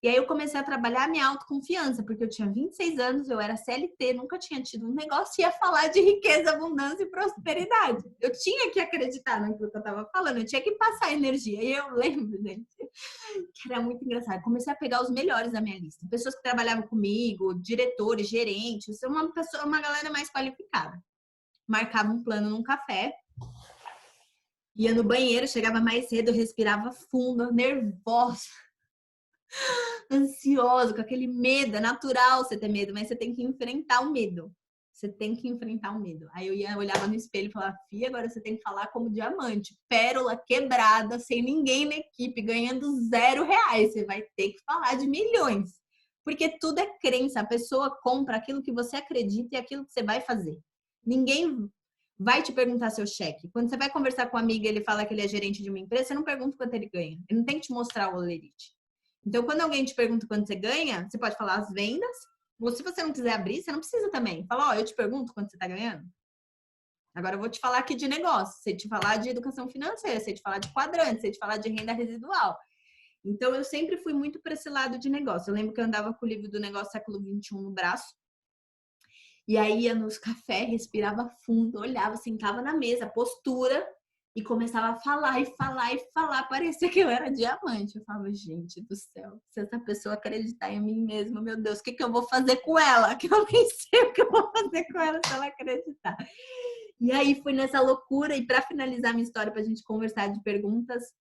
E aí eu comecei a trabalhar a minha autoconfiança, porque eu tinha 26 anos, eu era CLT, nunca tinha tido um negócio e ia falar de riqueza, abundância e prosperidade. Eu tinha que acreditar naquilo que eu estava falando, eu tinha que passar energia. E eu lembro, gente, que era muito engraçado. Comecei a pegar os melhores da minha lista. Pessoas que trabalhavam comigo, diretores, gerentes, uma galera mais qualificada. Marcava um plano num café, ia no banheiro, chegava mais cedo, respirava fundo, nervosa, ansiosa, com aquele medo. É natural você ter medo, mas você tem que enfrentar o medo. Você tem que enfrentar o medo. Aí eu olhava no espelho e falava, Fia, agora você tem que falar como diamante. Pérola quebrada, sem ninguém na equipe, ganhando R$0. Você vai ter que falar de milhões. Porque tudo é crença. A pessoa compra aquilo que você acredita e aquilo que você vai fazer. Ninguém vai te perguntar seu cheque. Quando você vai conversar com um amigo e ele fala que ele é gerente de uma empresa, você não pergunta quanto ele ganha. Ele não tem que te mostrar o olerite. Então, quando alguém te pergunta quanto você ganha, você pode falar as vendas. Ou se você não quiser abrir, você não precisa também. Fala, ó, eu te pergunto quanto você tá ganhando. Agora eu vou te falar aqui de negócio. Sei te falar de educação financeira, sei te falar de quadrante, sei te falar de renda residual. Então, eu sempre fui muito para esse lado de negócio. Eu lembro que eu andava com o livro do Negócio Século XXI no braço. E aí ia nos cafés, respirava fundo, olhava, sentava na mesa, postura, e começava a falar e falar e falar. Parecia que eu era diamante. Eu falava, gente do céu, se essa pessoa acreditar em mim mesma, meu Deus, o que eu vou fazer com ela? Que eu nem sei o que eu vou fazer com ela se ela acreditar. E aí fui nessa loucura. E para finalizar minha história, para a gente conversar de perguntas,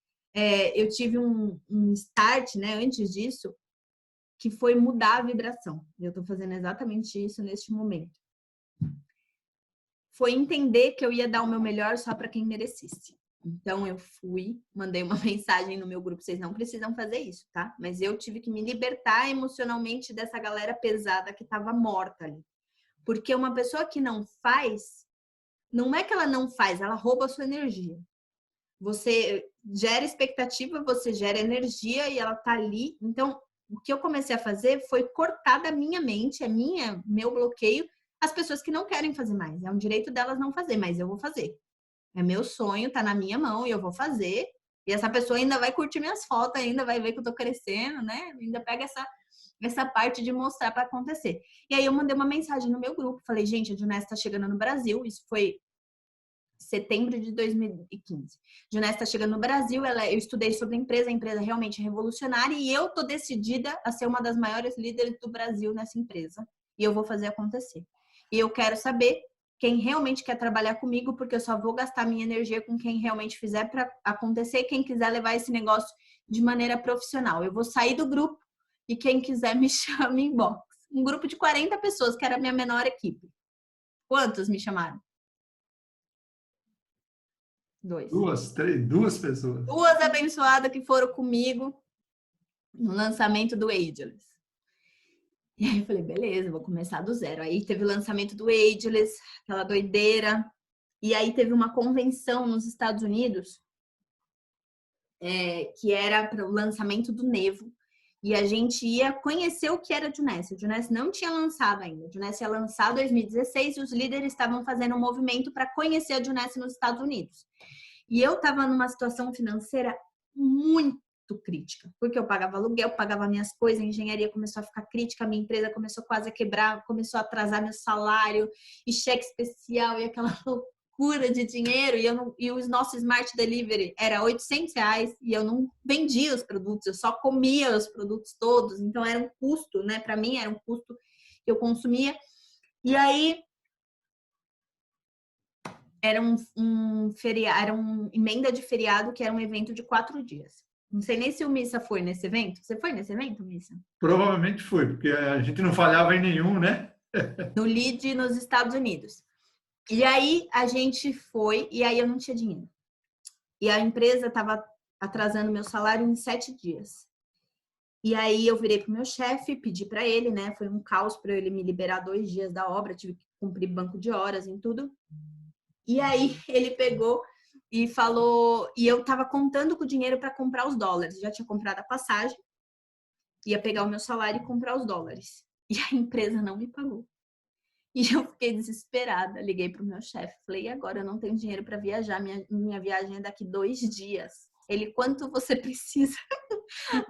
eu tive um start, né, antes disso, que foi mudar a vibração. Eu estou fazendo exatamente isso neste momento. Foi entender que eu ia dar o meu melhor só para quem merecesse. Então, eu fui, mandei uma mensagem no meu grupo, vocês não precisam fazer isso, tá? Mas eu tive que me libertar emocionalmente dessa galera pesada que estava morta ali. Porque uma pessoa que não faz, não é que ela não faz, ela rouba a sua energia. Você gera expectativa, você gera energia e ela tá ali. Então, o que eu comecei a fazer foi cortar da minha mente, meu bloqueio, as pessoas que não querem fazer mais. É um direito delas não fazer, mas eu vou fazer. É meu sonho, tá na minha mão e eu vou fazer. E essa pessoa ainda vai curtir minhas fotos, ainda vai ver que eu tô crescendo, né? Ainda pega essa parte de mostrar para acontecer. E aí eu mandei uma mensagem no meu grupo, falei, gente, a Junessa tá chegando no Brasil. Isso foi setembro de 2015. Junessa está chegando no Brasil, eu estudei sobre a empresa realmente é revolucionária e eu tô decidida a ser uma das maiores líderes do Brasil nessa empresa. E eu vou fazer acontecer. E eu quero saber quem realmente quer trabalhar comigo, porque eu só vou gastar minha energia com quem realmente fizer para acontecer e quem quiser levar esse negócio de maneira profissional. Eu vou sair do grupo e quem quiser me chama em inbox. Um grupo de 40 pessoas, que era a minha menor equipe. Quantos me chamaram? 2. Duas pessoas. 2 abençoadas que foram comigo. no lançamento do Ageless. E aí eu falei, beleza, vou começar do zero. Aí teve o lançamento do Ageless, aquela doideira. E aí teve uma convenção nos Estados Unidos, que era para o lançamento do Nevo. E a gente ia conhecer o que era a Juness. A Juness não tinha lançado ainda. A Juness ia lançar em 2016 e os líderes estavam fazendo um movimento para conhecer a Juness nos Estados Unidos. E eu estava numa situação financeira muito crítica, porque eu pagava aluguel, pagava minhas coisas, a engenharia começou a ficar crítica, a minha empresa começou quase a quebrar, começou a atrasar meu salário, e cheque especial, e aquela loucura de dinheiro, e o nosso Smart Delivery era R$800, e eu não vendia os produtos, eu só comia os produtos todos, então era um custo, né? Para mim era um custo que eu consumia. E aí era era uma emenda de feriado, que era um evento de 4 dias. Não sei nem se o Missa foi nesse evento. Você foi nesse evento, Missa? Provavelmente foi, porque a gente não falhava em nenhum, né? No LEED, nos Estados Unidos. E aí a gente foi, e aí eu não tinha dinheiro. E a empresa estava atrasando meu salário em 7 dias. E aí eu virei pro meu chefe, pedi para ele, né? Foi um caos para ele me liberar 2 dias da obra, tive que cumprir banco de horas e tudo. E aí ele pegou e falou, e eu tava contando com o dinheiro para comprar os dólares. Já tinha comprado a passagem, ia pegar o meu salário e comprar os dólares. E a empresa não me pagou. E eu fiquei desesperada. Liguei pro meu chefe, falei, e agora eu não tenho dinheiro para viajar, minha viagem é daqui 2 dias. Ele, quanto você precisa?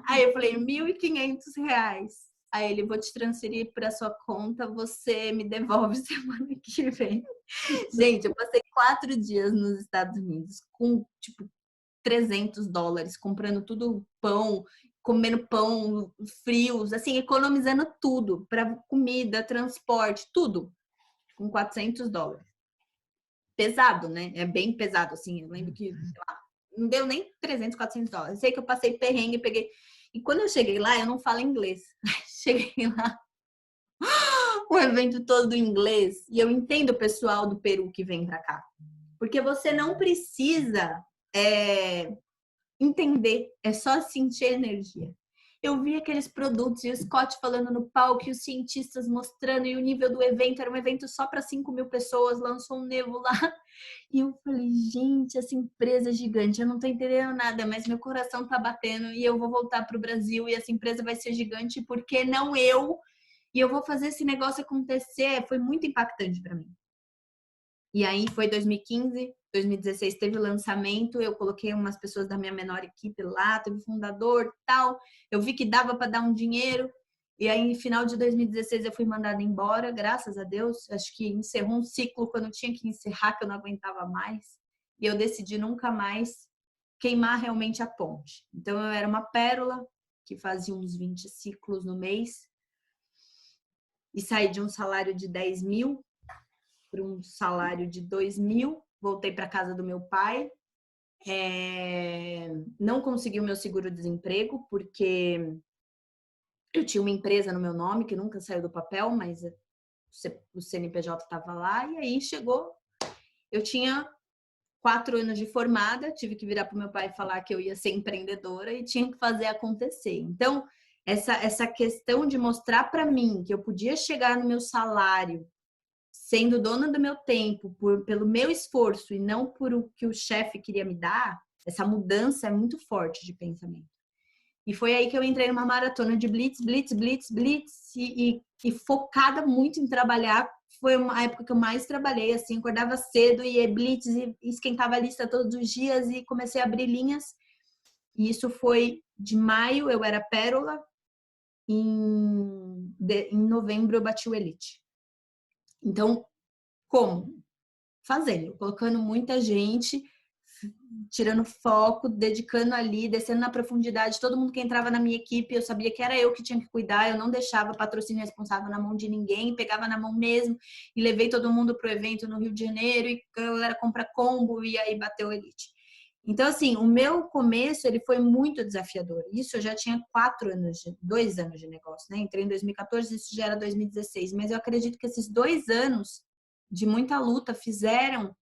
Aí eu falei, R$1.500. Aí ele, vou te transferir para sua conta, você me devolve semana que vem. Gente, eu passei 4 dias nos Estados Unidos com, tipo, $300, comprando tudo pão, comendo pão frios, assim, economizando tudo para comida, transporte, tudo, com $400. Pesado, né? É bem pesado, assim. Eu lembro que, sei lá, não deu nem $300, $400. Sei que eu passei perrengue, peguei. E quando eu cheguei lá, eu não falo inglês. Cheguei lá, o evento todo em inglês. E eu entendo o pessoal do Peru que vem pra cá. Porque você não precisa entender, é só sentir energia. Eu vi aqueles produtos e o Scott falando no palco, e os cientistas mostrando, e o nível do evento era um evento só para 5.000 pessoas, lançou um Nevo lá. E eu falei, gente, essa empresa é gigante, eu não tô entendendo nada, mas meu coração tá batendo e eu vou voltar pro Brasil e essa empresa vai ser gigante, porque não eu? E eu vou fazer esse negócio acontecer. Foi muito impactante para mim. E aí foi 2015, 2016 teve o lançamento, eu coloquei umas pessoas da minha menor equipe lá, teve o fundador e tal. Eu vi que dava para dar um dinheiro. E aí, no final de 2016, eu fui mandada embora, graças a Deus. Acho que encerrou um ciclo quando eu tinha que encerrar, que eu não aguentava mais. E eu decidi nunca mais queimar realmente a ponte. Então, eu era uma pérola, que fazia uns 20 ciclos no mês. E saí de um salário de 10 mil para um salário de 2 mil. Voltei para casa do meu pai. Não consegui o meu seguro-desemprego, porque eu tinha uma empresa no meu nome, que nunca saiu do papel, mas o CNPJ estava lá. E aí chegou, eu tinha 4 anos de formada, tive que virar para o meu pai e falar que eu ia ser empreendedora e tinha que fazer acontecer. Então, essa questão de mostrar para mim que eu podia chegar no meu salário sendo dona do meu tempo, pelo meu esforço e não por o que o chefe queria me dar, essa mudança é muito forte de pensamento. E foi aí que eu entrei numa maratona de blitz, blitz, blitz, blitz, e focada muito em trabalhar. Foi uma época que eu mais trabalhei, assim, acordava cedo e blitz, e esquentava a lista todos os dias e comecei a abrir linhas. E isso foi de maio, eu era pérola, em novembro eu bati o elite. Então, como? Fazendo, colocando muita gente, tirando foco, dedicando ali, descendo na profundidade. Todo mundo que entrava na minha equipe, eu sabia que era eu que tinha que cuidar, eu não deixava patrocínio responsável na mão de ninguém, pegava na mão mesmo e levei todo mundo pro evento no Rio de Janeiro e a galera compra combo e aí bateu a elite. Então, assim, o meu começo, ele foi muito desafiador. Isso eu já tinha 2 anos de negócio, né? Entrei em 2014, isso já era 2016. Mas eu acredito que esses 2 anos de muita luta fizeram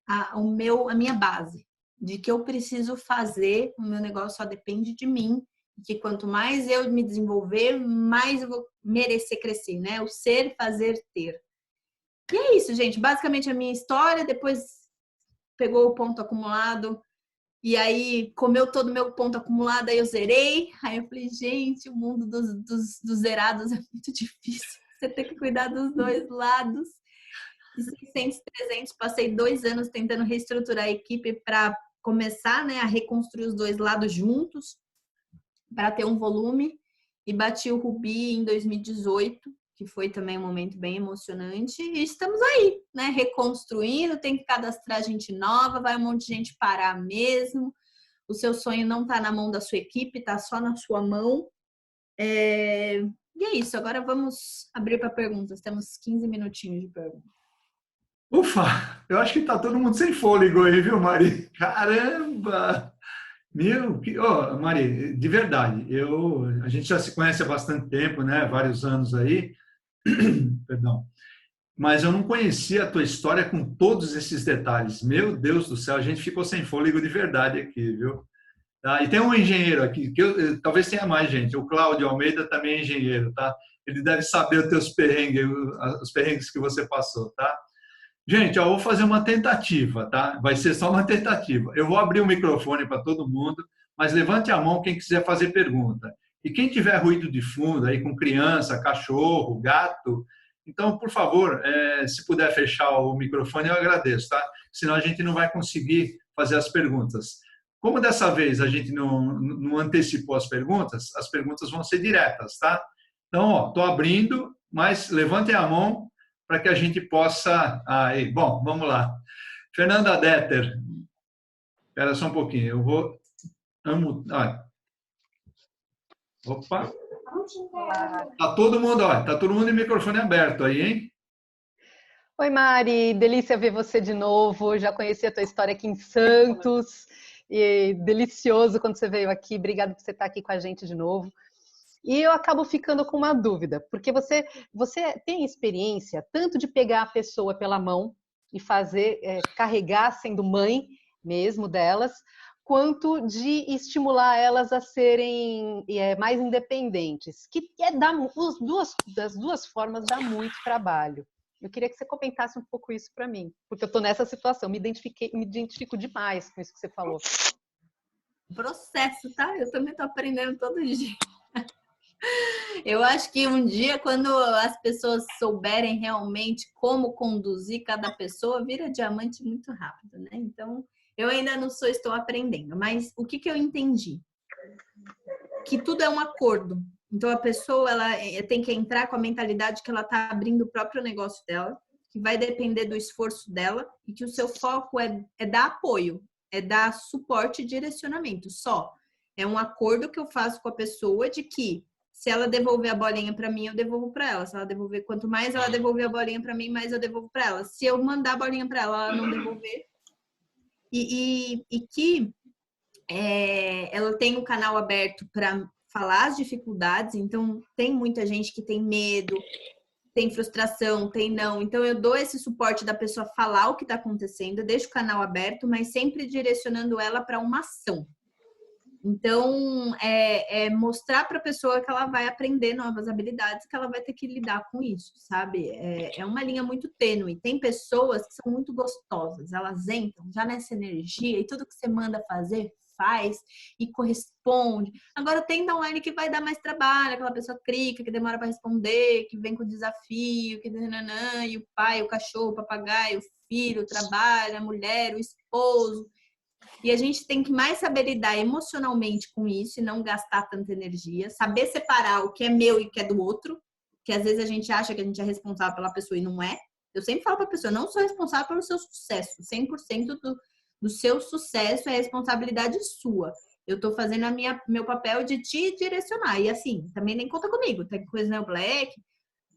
a minha base, de que eu preciso fazer, o meu negócio só depende de mim que quanto mais eu me desenvolver, mais eu vou merecer crescer, né? O ser, fazer, ter. E é isso, gente. Basicamente a minha história, depois pegou o ponto acumulado e aí comeu todo o meu ponto acumulado, aí eu zerei. Aí eu falei, gente, o mundo dos zerados é muito difícil. Você tem que cuidar dos dois lados. De 600, 300, passei 2 anos tentando reestruturar a equipe para começar, né, a reconstruir os dois lados juntos, para ter um volume. E bati o Rubi em 2018, que foi também um momento bem emocionante. E estamos aí, né, reconstruindo, tem que cadastrar gente nova, vai um monte de gente parar mesmo. O seu sonho não está na mão da sua equipe, está só na sua mão. E é isso, agora vamos abrir para perguntas. Temos 15 minutinhos de perguntas. Ufa, eu acho que tá todo mundo sem fôlego aí, viu, Mari? Caramba! Meu, Mari, de verdade, a gente já se conhece há bastante tempo, né? Vários anos aí, perdão. Mas eu não conhecia a tua história com todos esses detalhes. Meu Deus do céu, a gente ficou sem fôlego de verdade aqui, viu? Tá? E tem um engenheiro aqui, que talvez tenha mais gente. O Cláudio Almeida também é engenheiro, tá? Ele deve saber os teus perrengues, os perrengues que você passou, tá? Gente, eu vou fazer uma tentativa, tá? Vai ser só uma tentativa. Eu vou abrir o microfone para todo mundo, mas levante a mão quem quiser fazer pergunta. E quem tiver ruído de fundo aí com criança, cachorro, gato, então, por favor, se puder fechar o microfone, eu agradeço, tá? Senão a gente não vai conseguir fazer as perguntas. Como dessa vez a gente não antecipou as perguntas vão ser diretas, tá? Então, estou abrindo, mas levantem a mão para que a gente possa... Bom, vamos lá. Fernanda Detter. Espera só um pouquinho. Eu vou... Opa. Tá todo mundo em microfone aberto aí, hein? Oi, Mari. Delícia ver você de novo. Já conheci a tua história aqui em Santos. E delicioso quando você veio aqui. Obrigada por você estar aqui com a gente de novo. E eu acabo ficando com uma dúvida, porque você tem experiência tanto de pegar a pessoa pela mão e fazer, carregar sendo mãe mesmo delas, quanto de estimular elas a serem mais independentes, que das duas formas dá muito trabalho. Eu queria que você comentasse um pouco isso para mim, porque eu estou nessa situação, me identifico demais com isso que você falou. Processo, tá? Eu também estou aprendendo todo dia. Eu acho que um dia, quando as pessoas souberem realmente como conduzir cada pessoa, vira diamante muito rápido, né? Então, eu ainda não estou aprendendo. Mas o que eu entendi? Que tudo é um acordo. Então, a pessoa ela tem que entrar com a mentalidade que ela está abrindo o próprio negócio dela, que vai depender do esforço dela e que o seu foco é dar apoio, é dar suporte e direcionamento. Só. É um acordo que eu faço com a pessoa de que se ela devolver a bolinha para mim, eu devolvo para ela. Se ela devolver, quanto mais ela devolver a bolinha para mim, mais eu devolvo para ela. Se eu mandar a bolinha para ela, ela não devolver. E que ela tem o canal aberto para falar as dificuldades. Então, tem muita gente que tem medo, tem frustração, tem não. Então, eu dou esse suporte da pessoa falar o que está acontecendo, eu deixo o canal aberto, mas sempre direcionando ela para uma ação. Então, mostrar para a pessoa que ela vai aprender novas habilidades, que ela vai ter que lidar com isso, sabe? É uma linha muito tênue. Tem pessoas que são muito gostosas, elas entram já nessa energia e tudo que você manda fazer, faz e corresponde. Agora, tem da online que vai dar mais trabalho, aquela pessoa clica, que demora para responder, que vem com desafio, que nananã, e o pai, o cachorro, o papagaio, o filho, o trabalho, a mulher, o esposo. E a gente tem que mais saber lidar emocionalmente com isso e não gastar tanta energia. Saber separar o que é meu e o que é do outro. Que às vezes a gente acha que a gente é responsável pela pessoa e não é. Eu sempre falo para a pessoa, não sou responsável pelo seu sucesso. 100% do seu sucesso é responsabilidade sua. Eu estou fazendo meu papel de te direcionar. E assim, também nem conta comigo. Tem coisa no Black.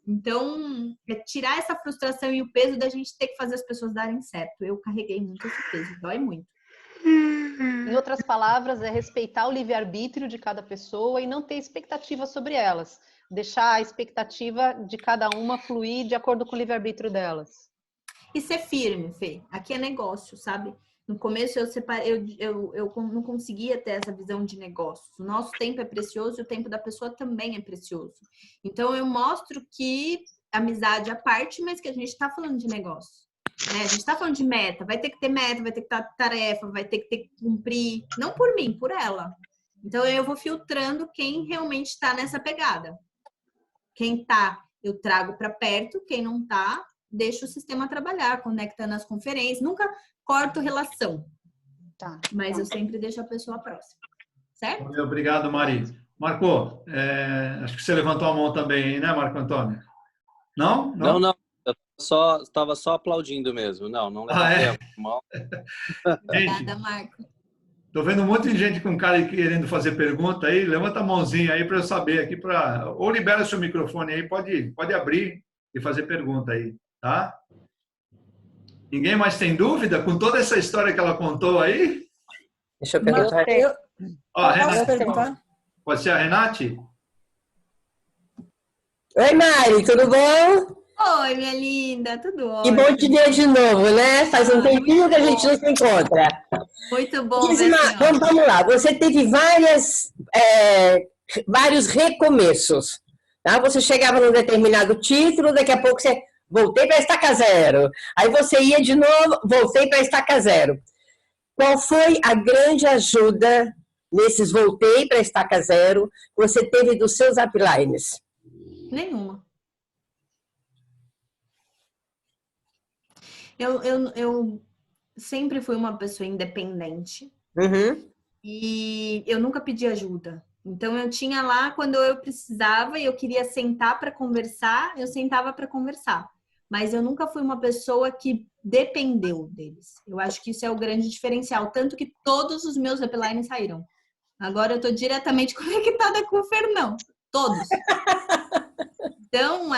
Então, é tirar essa frustração e o peso da gente ter que fazer as pessoas darem certo. Eu carreguei muito esse peso. Dói muito. Em outras palavras, é respeitar o livre-arbítrio de cada pessoa e não ter expectativa sobre elas. Deixar a expectativa de cada uma fluir de acordo com o livre-arbítrio delas. E ser firme, Fê. Aqui é negócio, sabe? No começo eu não conseguia ter essa visão de negócios. O nosso tempo é precioso e o tempo da pessoa também é precioso. Então eu mostro que amizade à parte, mas que a gente está falando de negócio. Né? A gente está falando de meta, vai ter que ter meta, vai ter que ter tarefa, vai ter que ter que cumprir, não por mim, por ela. Então eu vou filtrando quem realmente está nessa pegada. Quem tá, eu trago para perto, quem não tá, deixa o sistema trabalhar, conecta nas conferências, nunca corto relação. Tá. Mas eu sempre deixo a pessoa próxima. Certo? Obrigado, Mari. Marco, acho que você levantou a mão também, né, Marco Antônio? Não? Não. Eu estava só aplaudindo mesmo. Não levantei a mão. Obrigada, Marco. Tô vendo um monte de gente com cara aí querendo fazer pergunta aí. Levanta a mãozinha aí para eu saber aqui ou libera seu microfone aí, pode abrir e fazer pergunta aí, tá? Ninguém mais tem dúvida com toda essa história que ela contou aí? Deixa eu perguntar. Ó, Posso Renate, pode ser a Renate? Oi, Mari, tudo bom? Oi, minha linda, tudo Que ótimo. bom te ver de novo, né? Faz um tempinho que a gente não se encontra. Muito bom, Dizima, vamos lá, você teve vários recomeços. Tá? Você chegava num determinado título, daqui a pouco você voltei para a estaca zero. Aí você ia de novo, voltei para a estaca zero. Qual foi a grande ajuda nesses voltei para a estaca zero que você teve dos seus uplines? Nenhuma. Eu sempre fui uma pessoa independente. Uhum. E eu nunca pedi ajuda. Então eu tinha lá quando eu precisava e eu queria sentar para conversar, eu sentava para conversar. Mas eu nunca fui uma pessoa que dependeu deles. Eu acho que isso é o grande diferencial, tanto que todos os meus uplines saíram. Agora eu tô diretamente conectada com o Fernão, todos. Então,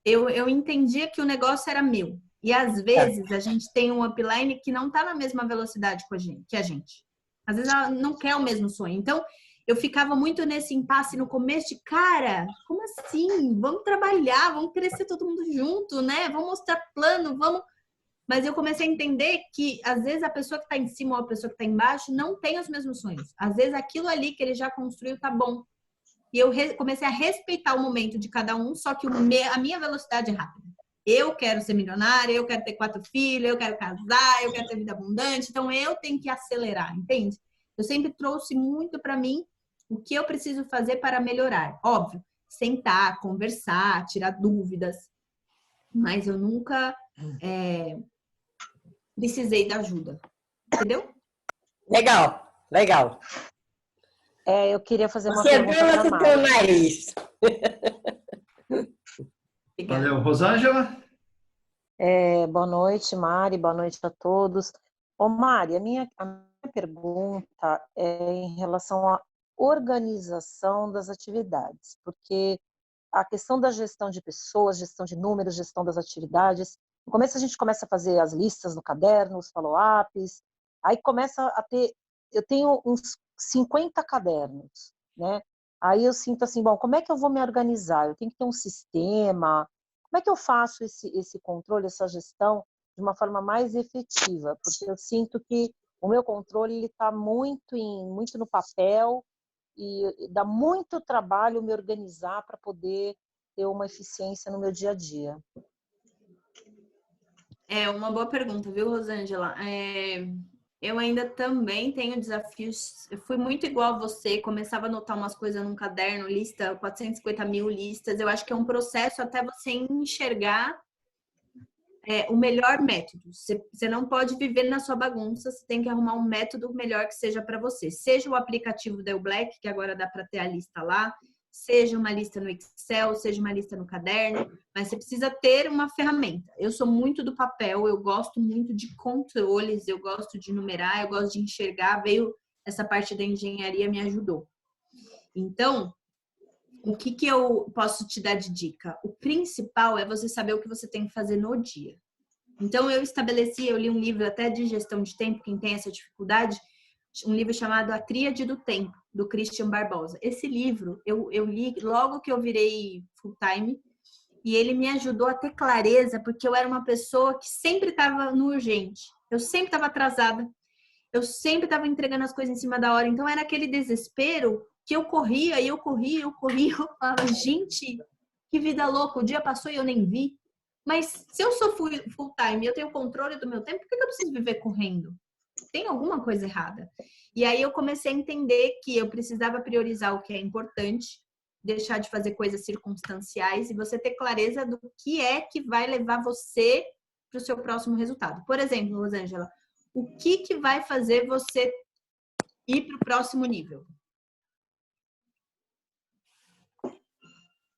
eu entendia que o negócio era meu. E às vezes a gente tem um upline que não tá na mesma velocidade que a gente. Às vezes ela não quer o mesmo sonho. Então, eu ficava muito nesse impasse no começo de, cara, como assim? Vamos trabalhar, vamos crescer todo mundo junto, né? Vamos mostrar plano, vamos... Mas eu comecei a entender que, às vezes, a pessoa que está em cima ou a pessoa que está embaixo não tem os mesmos sonhos. Às vezes, aquilo ali que ele já construiu tá bom. E eu comecei a respeitar o momento de cada um, só que a minha velocidade é rápida. Eu quero ser milionária, eu quero ter 4 filhos, eu quero casar, eu quero ter vida abundante. Então, eu tenho que acelerar, entende? Eu sempre trouxe muito para mim o que eu preciso fazer para melhorar. Óbvio, sentar, conversar, tirar dúvidas. Mas eu nunca precisei da ajuda. Entendeu? Legal. Eu queria fazer uma Você pergunta para com o teu nariz. Valeu. Rosângela? Boa noite, Mari. Boa noite a todos. Ô, Mari, a minha pergunta é em relação à organização das atividades, porque a questão da gestão de pessoas, gestão de números, gestão das atividades, no começo a gente começa a fazer as listas no caderno, os follow-ups, aí começa a ter, eu tenho uns 50 cadernos, né? Aí eu sinto assim, bom, como é que eu vou me organizar? Eu tenho que ter um sistema, como é que eu faço esse controle, essa gestão de uma forma mais efetiva? Porque eu sinto que o meu controle está muito no papel e dá muito trabalho me organizar para poder ter uma eficiência no meu dia a dia. É uma boa pergunta, viu, Rosângela? Eu ainda também tenho desafios. Eu fui muito igual a você, começava a anotar umas coisas num caderno, lista, 450 mil listas. Eu acho que é um processo até você enxergar o melhor método. Você não pode viver na sua bagunça, você tem que arrumar um método melhor que seja para você. Seja o aplicativo da Black, que agora dá para ter a lista lá, seja uma lista no Excel, seja uma lista no caderno, mas você precisa ter uma ferramenta. Eu sou muito do papel, eu gosto muito de controles, eu gosto de numerar, eu gosto de enxergar, veio essa parte da engenharia me ajudou. Então, o que eu posso te dar de dica? O principal é você saber o que você tem que fazer no dia. Então, eu li um livro até de gestão de tempo, quem tem essa dificuldade, um livro chamado A Tríade do Tempo, do Christian Barbosa. Esse livro eu li logo que eu virei full time e ele me ajudou a ter clareza, porque eu era uma pessoa que sempre estava no urgente. Eu sempre estava atrasada. Eu sempre estava entregando as coisas em cima da hora. Então, era aquele desespero que eu corria, e eu corria, eu corria. Eu falava, gente, que vida louca. O dia passou e eu nem vi. Mas se eu sou full time e eu tenho controle do meu tempo, por que eu preciso viver correndo? Tem alguma coisa errada. E aí eu comecei a entender que eu precisava priorizar o que é importante, deixar de fazer coisas circunstanciais e você ter clareza do que é que vai levar você para o seu próximo resultado. Por exemplo, Rosângela, o que vai fazer você ir para o próximo nível?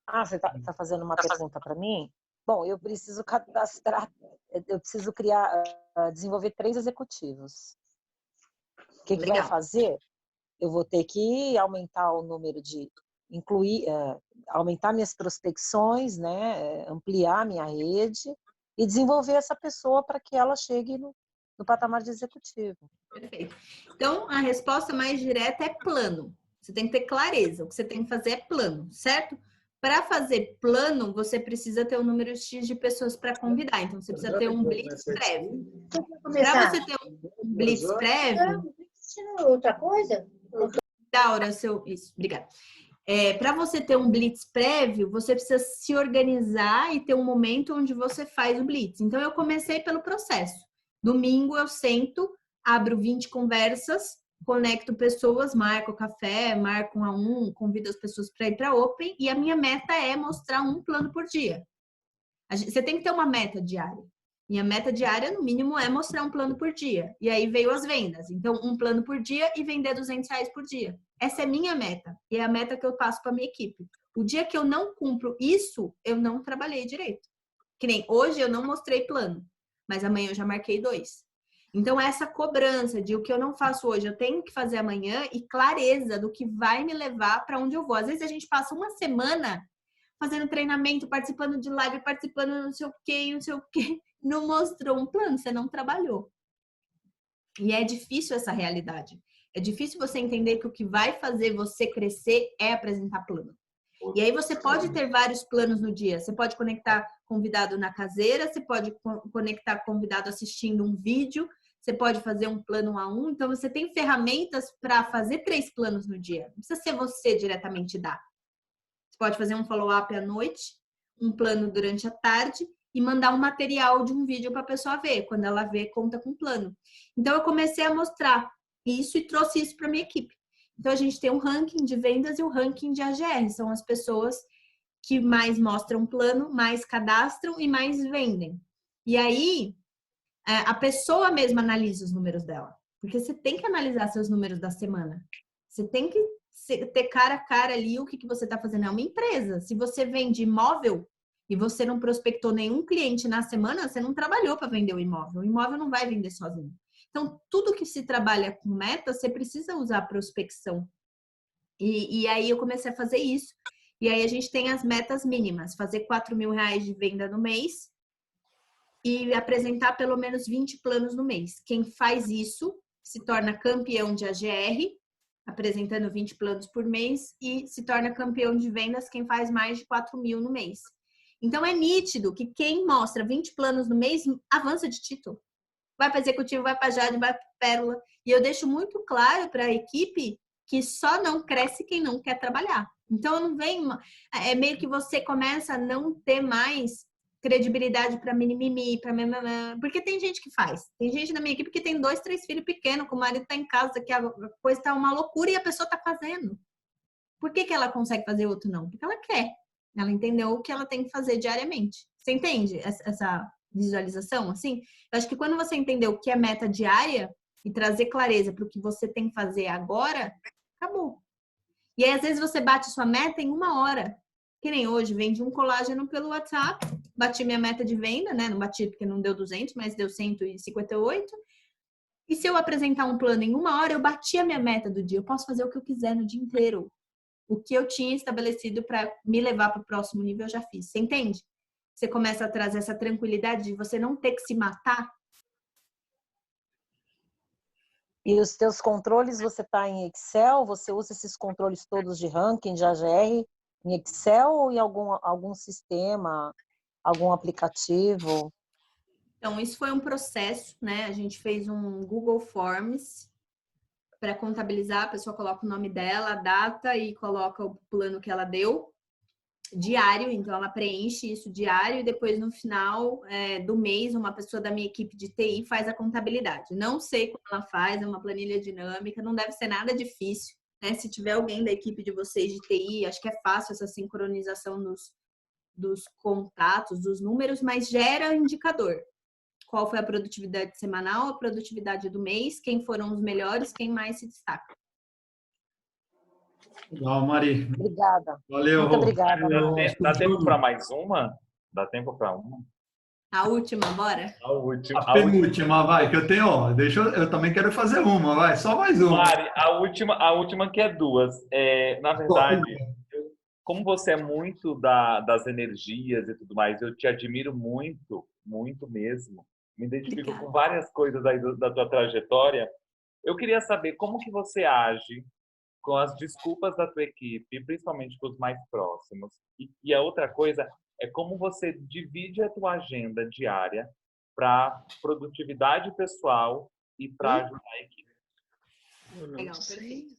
Ah, você está fazendo uma pergunta para mim? Bom, eu preciso cadastrar, eu preciso desenvolver 3 executivos. O que vai fazer? Eu vou ter que aumentar o número de, aumentar minhas prospecções, né? Ampliar minha rede e desenvolver essa pessoa para que ela chegue no patamar de executivo. Perfeito. Então, a resposta mais direta é plano. Você tem que ter clareza. O que você tem que fazer é plano, certo? Para fazer plano, você precisa ter um número X de pessoas para convidar. Então, você precisa ter um blitz prévio. Para você ter um blitz prévio... Outra coisa? Daura, isso, obrigada. Para você ter um blitz prévio, você precisa se organizar e ter um momento onde você faz o blitz. Então, eu comecei pelo processo. Domingo, eu sento, abro 20 conversas, conecto pessoas, marco café, marco 1 a 1, convido as pessoas para ir para Open e a minha meta é mostrar um plano por dia. Você tem que ter uma meta diária. Minha meta diária, no mínimo, é mostrar um plano por dia. E aí veio as vendas. Então, um plano por dia e vender R$200 por dia. Essa é minha meta. E é a meta que eu passo para minha equipe. O dia que eu não cumpro isso, eu não trabalhei direito. Que nem hoje eu não mostrei plano, mas amanhã eu já marquei 2. Então, essa cobrança de o que eu não faço hoje, eu tenho que fazer amanhã e clareza do que vai me levar para onde eu vou. Às vezes a gente passa uma semana fazendo treinamento, participando de live, participando não sei o quê, não mostrou um plano, você não trabalhou. E é difícil essa realidade. É difícil você entender que o que vai fazer você crescer é apresentar plano. E aí você pode ter vários planos no dia. Você pode conectar convidado na caseira, você pode conectar convidado assistindo um vídeo, você pode fazer um plano 1 a 1. Então, você tem ferramentas para fazer 3 planos no dia. Não precisa ser você diretamente dar. Você pode fazer um follow-up à noite, um plano durante a tarde e mandar um material de um vídeo para a pessoa ver. Quando ela vê, conta com plano. Então, eu comecei a mostrar isso e trouxe isso para minha equipe. Então, a gente tem um ranking de vendas e o ranking de AGR. São as pessoas que mais mostram plano, mais cadastram e mais vendem. E aí, a pessoa mesma analisa os números dela. Porque você tem que analisar seus números da semana. Você tem que ter cara a cara ali o que você está fazendo. É uma empresa. Se você vende imóvel e você não prospectou nenhum cliente na semana, você não trabalhou para vender o imóvel. O imóvel não vai vender sozinho. Então, tudo que se trabalha com meta, você precisa usar prospecção. E aí eu comecei a fazer isso. E aí a gente tem as metas mínimas. Fazer R$4.000 de venda no mês e apresentar pelo menos 20 planos no mês. Quem faz isso se torna campeão de AGR, apresentando 20 planos por mês, e se torna campeão de vendas quem faz mais de 4.000 no mês. Então, é nítido que quem mostra 20 planos no mês avança de título. Vai para executivo, vai para Jade, vai para Pérola. E eu deixo muito claro para a equipe que só não cresce quem não quer trabalhar. Então, não vem... É meio que você começa a não ter mais credibilidade para mimimi, para... Porque tem gente que faz. Tem gente na minha equipe que tem 2, 3 filhos pequenos, que o marido está em casa, que a coisa está uma loucura e a pessoa está fazendo. Por que ela consegue fazer outro não? Porque ela quer. Ela entendeu o que ela tem que fazer diariamente. Você entende essa visualização? Assim, eu acho que quando você entender o que é meta diária e trazer clareza para o que você tem que fazer agora, acabou. E aí, às vezes, você bate sua meta em 1 hora. Que nem hoje, vendi um colágeno pelo WhatsApp, bati minha meta de venda, né? Não bati porque não deu 200, mas deu 158. E se eu apresentar um plano em 1 hora, eu bati a minha meta do dia. Eu posso fazer o que eu quiser no dia inteiro. O que eu tinha estabelecido para me levar para o próximo nível, eu já fiz. Você entende? Você começa a trazer essa tranquilidade de você não ter que se matar. E os teus controles, você está em Excel? Você usa esses controles todos de ranking, de AGR, em Excel ou em algum sistema, algum aplicativo? Então, isso foi um processo, né? A gente fez um Google Forms para contabilizar, a pessoa coloca o nome dela, a data e coloca o plano que ela deu, diário, então ela preenche isso diário e depois no final do mês uma pessoa da minha equipe de TI faz a contabilidade. Não sei como ela faz, é uma planilha dinâmica, não deve ser nada difícil, né? Se tiver alguém da equipe de vocês de TI, acho que é fácil essa sincronização dos contatos, dos números, mas gera indicador. Qual foi a produtividade semanal, a produtividade do mês, quem foram os melhores, quem mais se destaca. Legal, Mari. Obrigada. Valeu, Muito obrigada, Mari. Dá tempo para mais uma? Dá tempo para uma? A última, bora? A última. A penúltima, vai, que eu tenho, ó, eu também quero fazer uma, vai, só mais uma. Mari, a última que é duas. Na verdade, como você é muito das energias e tudo mais, eu te admiro muito, muito mesmo. Me identifico com várias coisas aí da tua trajetória. Eu queria saber como que você age com as desculpas da tua equipe, principalmente com os mais próximos. E a outra coisa é como você divide a tua agenda diária para produtividade pessoal e para ajudar a equipe. Legal, perfeito.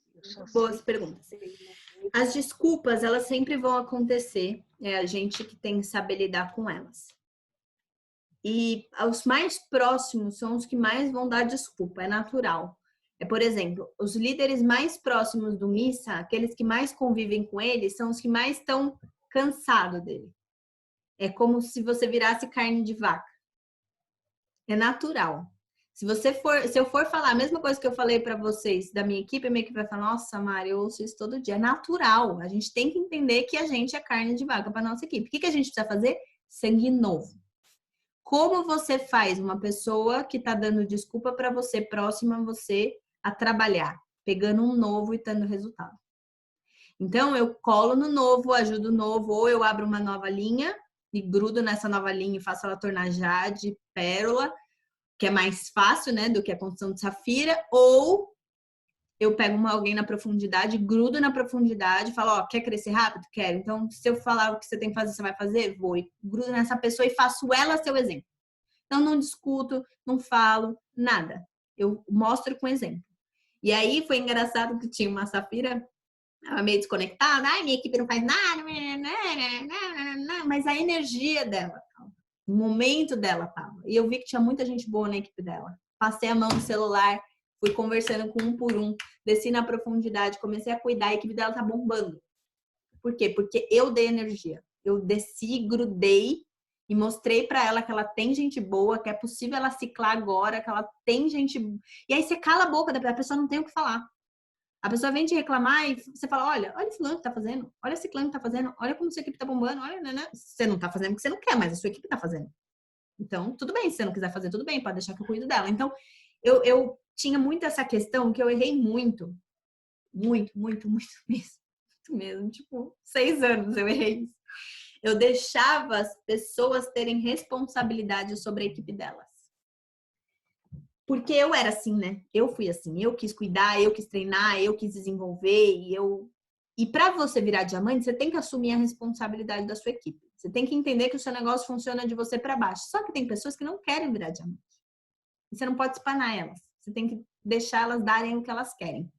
Boas perguntas. As desculpas, elas sempre vão acontecer, é a gente que tem que saber lidar com elas. E os mais próximos são os que mais vão dar desculpa, é natural. Por exemplo, os líderes mais próximos do Missa, aqueles que mais convivem com ele, são os que mais estão cansados dele. É como se você virasse carne de vaca. É natural. Se eu for falar a mesma coisa que eu falei para vocês da minha equipe, a minha equipe vai falar, nossa, Mari, eu ouço isso todo dia. É natural. A gente tem que entender que a gente é carne de vaca para nossa equipe. O que a gente precisa fazer? Sangue novo. Como você faz uma pessoa que está dando desculpa para você, próxima a você, a trabalhar, pegando um novo e tendo resultado? Então, eu colo no novo, ajudo o novo, ou eu abro uma nova linha e grudo nessa nova linha e faço ela tornar jade, pérola, que é mais fácil, né, do que a construção de safira, ou eu pego alguém na profundidade, grudo na profundidade, falo, ó, quer crescer rápido? Quero. Então, se eu falar o que você tem que fazer, você vai fazer? Vou. E grudo nessa pessoa e faço ela seu exemplo. Então, não discuto, não falo, nada. Eu mostro com exemplo. E aí, foi engraçado que tinha uma safira, ela meio desconectada, ai, minha equipe não faz nada, mas a energia dela, o momento dela tava. E eu vi que tinha muita gente boa na equipe dela. Passei a mão no celular, fui conversando com um por um, desci na profundidade, comecei a cuidar, a equipe dela tá bombando. Por quê? Porque eu dei energia. Eu desci, grudei e mostrei para ela que ela tem gente boa, que é possível ela ciclar agora, que ela tem gente... E aí você cala a boca, a pessoa não tem o que falar. A pessoa vem te reclamar e você fala, olha esse fulano que tá fazendo, olha esse clã que tá fazendo, olha como sua equipe tá bombando, olha, né? Você não tá fazendo porque você não quer, mas a sua equipe tá fazendo. Então, tudo bem, se você não quiser fazer, tudo bem, pode deixar que eu cuido dela. Então, eu tinha muito essa questão que eu errei muito mesmo. Tipo, 6 anos eu errei isso. Eu deixava as pessoas terem responsabilidade sobre a equipe delas. Porque eu era assim, né? Eu fui assim, eu quis cuidar, eu quis treinar, eu quis desenvolver E para você virar diamante, você tem que assumir a responsabilidade da sua equipe. Você tem que entender que o seu negócio funciona de você para baixo. Só que tem pessoas que não querem virar diamante. E você não pode espanar elas. Você tem que deixar elas darem o que elas querem.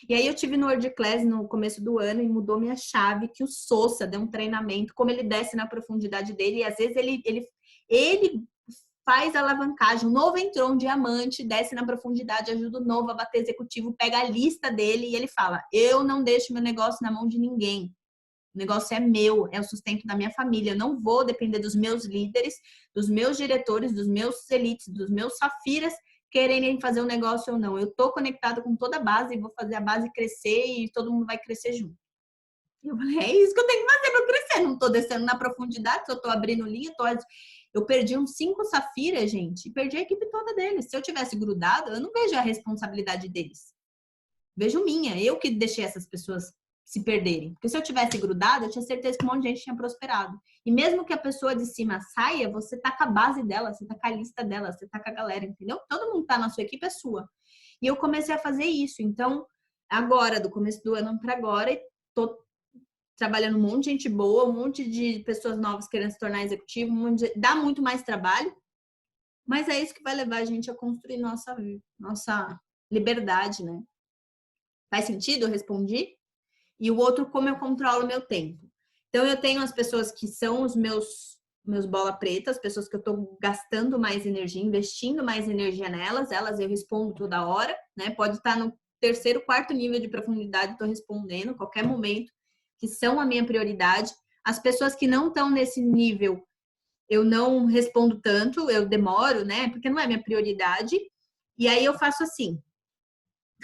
E aí eu tive no World Class no começo do ano e mudou minha chave, que o Sousa deu um treinamento, como ele desce na profundidade dele, e às vezes ele faz a alavancagem, o novo entrou um diamante, desce na profundidade, ajuda o novo a bater executivo, pega a lista dele e ele fala, eu não deixo meu negócio na mão de ninguém. O negócio é meu, é o sustento da minha família. Eu não vou depender dos meus líderes, dos meus diretores, dos meus elites, dos meus safiras, quererem fazer um negócio ou não. Eu tô conectado com toda a base e vou fazer a base crescer e todo mundo vai crescer junto. E eu falei, é isso que eu tenho que fazer para crescer. Não tô descendo na profundidade, eu tô abrindo linha, Eu perdi uns 5 safiras, gente, e perdi a equipe toda deles. Se eu tivesse grudado, eu não vejo a responsabilidade deles. Vejo minha, eu que deixei essas pessoas se perderem. Porque se eu tivesse grudado, eu tinha certeza que um monte de gente tinha prosperado. E mesmo que a pessoa de cima saia, você tá com a base dela, você tá com a lista dela, você tá com a galera, entendeu? Todo mundo tá na sua equipe, é sua. E eu comecei a fazer isso. Então, agora, do começo do ano para agora, tô trabalhando um monte de gente boa, um monte de pessoas novas querendo se tornar executivo, dá muito mais trabalho, Mas é isso que vai levar a gente a construir nossa liberdade, né? Faz sentido? Eu respondi. E o outro, como eu controlo o meu tempo. Então, eu tenho as pessoas que são os meus bola preta, as pessoas que eu estou gastando mais energia, investindo mais energia nelas, elas eu respondo toda hora, né? Pode estar no terceiro, quarto nível de profundidade, estou respondendo a qualquer momento, que são a minha prioridade. As pessoas que não estão nesse nível, eu não respondo tanto, eu demoro, né? Porque não é minha prioridade. E aí eu faço assim.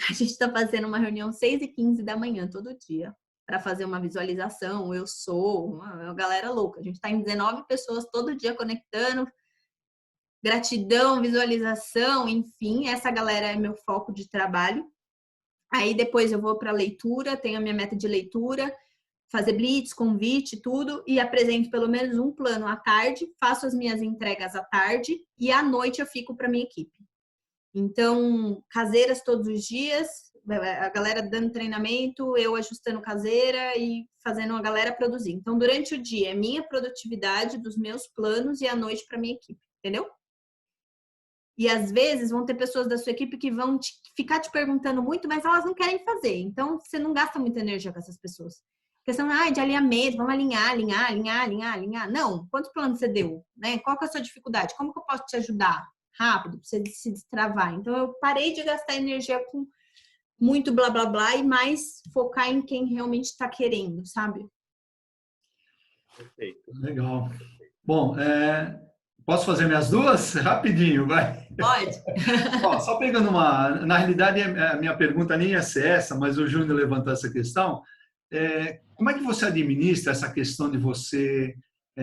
A gente está fazendo uma reunião 6h15 da manhã todo dia para fazer uma visualização. Eu sou uma galera louca. A gente está em 19 pessoas todo dia conectando. Gratidão, visualização, enfim. Essa galera é meu foco de trabalho. Aí depois eu vou para leitura, tenho a minha meta de leitura, fazer blitz, convite, tudo, e apresento pelo menos um plano à tarde, faço as minhas entregas à tarde e à noite eu fico para minha equipe. Então, caseiras todos os dias, a galera dando treinamento, eu ajustando caseira e fazendo a galera produzir. Então, durante o dia é minha produtividade dos meus planos e à noite para minha equipe, entendeu? E às vezes vão ter pessoas da sua equipe que vão ficar te perguntando muito, mas elas não querem fazer. Então, você não gasta muita energia com essas pessoas. Questão de alinhamento, vamos alinhar. Não, quantos planos você deu? Né? Qual que é a sua dificuldade? Como que eu posso te ajudar? Rápido, pra você se destravar. Então, eu parei de gastar energia com muito blá, blá, blá e mais focar em quem realmente está querendo, sabe? Perfeito. Legal. Bom, posso fazer minhas duas? Rapidinho, vai. Pode. Ó, só pegando na realidade, a minha pergunta nem ia ser essa, mas o Júnior levantou essa questão. Como é que você administra essa questão de você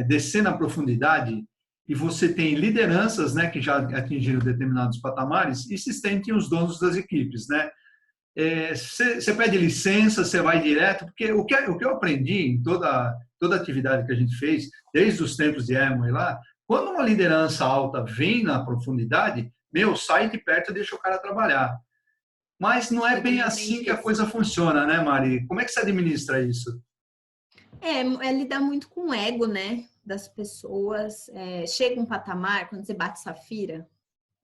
descer na profundidade e você tem lideranças, né, que já atingiram determinados patamares e se sentem os donos das equipes, né? Você pede licença, você vai direto, porque o que eu aprendi em toda atividade que a gente fez, desde os tempos de Amway lá, quando uma liderança alta vem na profundidade, sai de perto e deixa o cara trabalhar. Mas não é bem assim que a coisa funciona, né, Mari? Como é que você administra isso? É lidar muito com o ego, né, das pessoas. Chega um patamar, quando você bate Safira,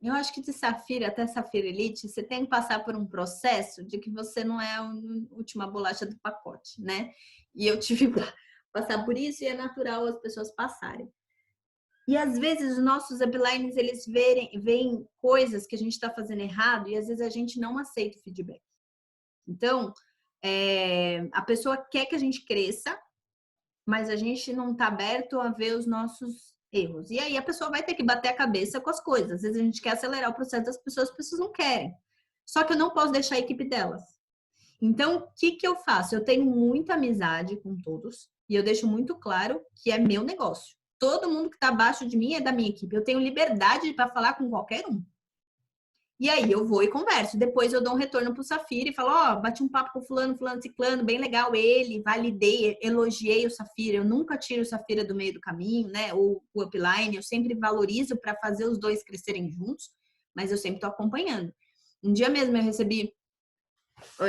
eu acho que de Safira até Safira Elite, você tem que passar por um processo de que você não é a última bolacha do pacote, né? E eu tive que passar por isso e é natural as pessoas passarem. E às vezes os nossos uplines, eles veem coisas que a gente está fazendo errado e às vezes a gente não aceita o feedback. Então, a pessoa quer que a gente cresça, mas a gente não está aberto a ver os nossos erros. E aí a pessoa vai ter que bater a cabeça com as coisas. Às vezes a gente quer acelerar o processo das pessoas, as pessoas não querem. Só que eu não posso deixar a equipe delas. Então, o que eu faço? Eu tenho muita amizade com todos e eu deixo muito claro que é meu negócio. Todo mundo que está abaixo de mim é da minha equipe. Eu tenho liberdade para falar com qualquer um. E aí eu vou e converso. Depois eu dou um retorno pro Safira e falo, bati um papo com fulano, ciclano, bem legal ele, validei, elogiei o Safira. Eu nunca tiro o Safira do meio do caminho, né? Ou o upline, eu sempre valorizo para fazer os dois crescerem juntos, mas eu sempre tô acompanhando. Um dia mesmo eu recebi,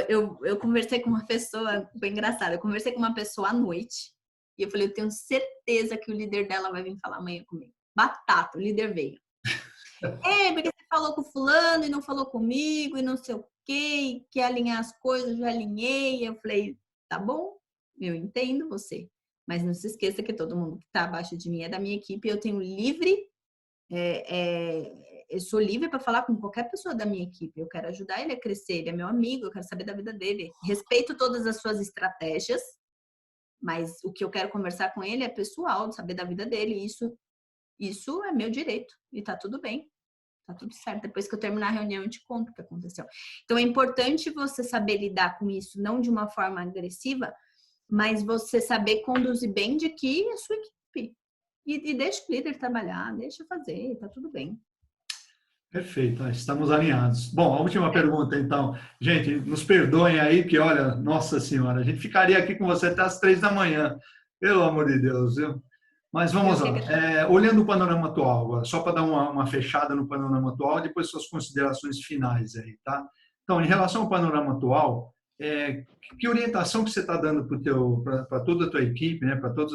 eu conversei com uma pessoa, foi engraçado, eu conversei com uma pessoa à noite e eu falei, eu tenho certeza que o líder dela vai vir falar amanhã comigo. Batata, o líder veio. Porque você falou com fulano e não falou comigo e não sei o quê, e quer alinhar as coisas, eu já alinhei. Eu falei, tá bom, eu entendo você, mas não se esqueça que todo mundo que tá abaixo de mim é da minha equipe, eu tenho eu sou livre para falar com qualquer pessoa da minha equipe, eu quero ajudar ele a crescer, ele é meu amigo, eu quero saber da vida dele, respeito todas as suas estratégias, mas o que eu quero conversar com ele é pessoal, saber da vida dele, isso é meu direito e tá tudo bem, tá tudo certo. Depois que eu terminar a reunião eu te conto o que aconteceu. Então é importante você saber lidar com isso, não de uma forma agressiva, mas você saber conduzir bem de que é a sua equipe. E deixa o líder trabalhar, deixa fazer, tá tudo bem. Perfeito, estamos alinhados. Bom, a última pergunta, então. Gente, nos perdoem aí, que olha, nossa senhora, a gente ficaria aqui com você até as 3 da manhã. Pelo amor de Deus, viu? Mas vamos lá. Olhando o panorama atual agora, só para dar uma fechada no panorama atual, depois suas considerações finais aí, tá? Então, em relação ao panorama atual, que orientação que você está dando para toda a tua equipe, né, para todas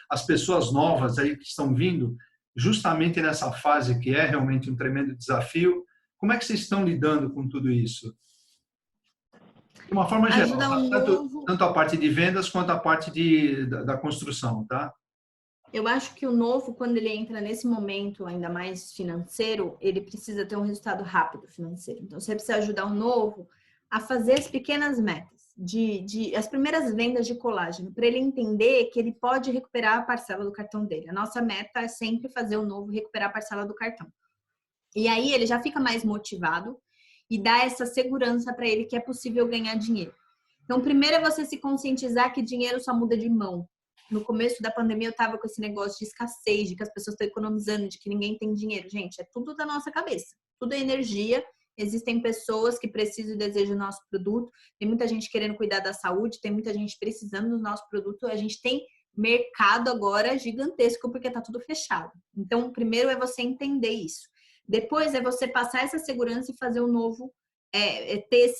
as pessoas novas aí que estão vindo, justamente nessa fase que é realmente um tremendo desafio. Como é que vocês estão lidando com tudo isso? De uma forma geral, Ajuda um novo. tanto a parte de vendas quanto a parte da construção, tá? Eu acho que o novo, quando ele entra nesse momento ainda mais financeiro, ele precisa ter um resultado rápido financeiro. Então, você precisa ajudar o novo a fazer as pequenas metas, as primeiras vendas de colágeno, para ele entender que ele pode recuperar a parcela do cartão dele. A nossa meta é sempre fazer o novo recuperar a parcela do cartão. E aí ele já fica mais motivado e dá essa segurança para ele que é possível ganhar dinheiro. Então, primeiro é você se conscientizar que dinheiro só muda de mão. No começo da pandemia eu tava com esse negócio de escassez, de que as pessoas estão economizando, de que ninguém tem dinheiro. Gente, é tudo da nossa cabeça. Tudo é energia. Existem pessoas que precisam e desejam o nosso produto. Tem muita gente querendo cuidar da saúde, tem muita gente precisando do nosso produto. A gente tem mercado agora gigantesco porque tá tudo fechado. Então, primeiro é você entender isso. Depois é você passar essa segurança e fazer o novo, ter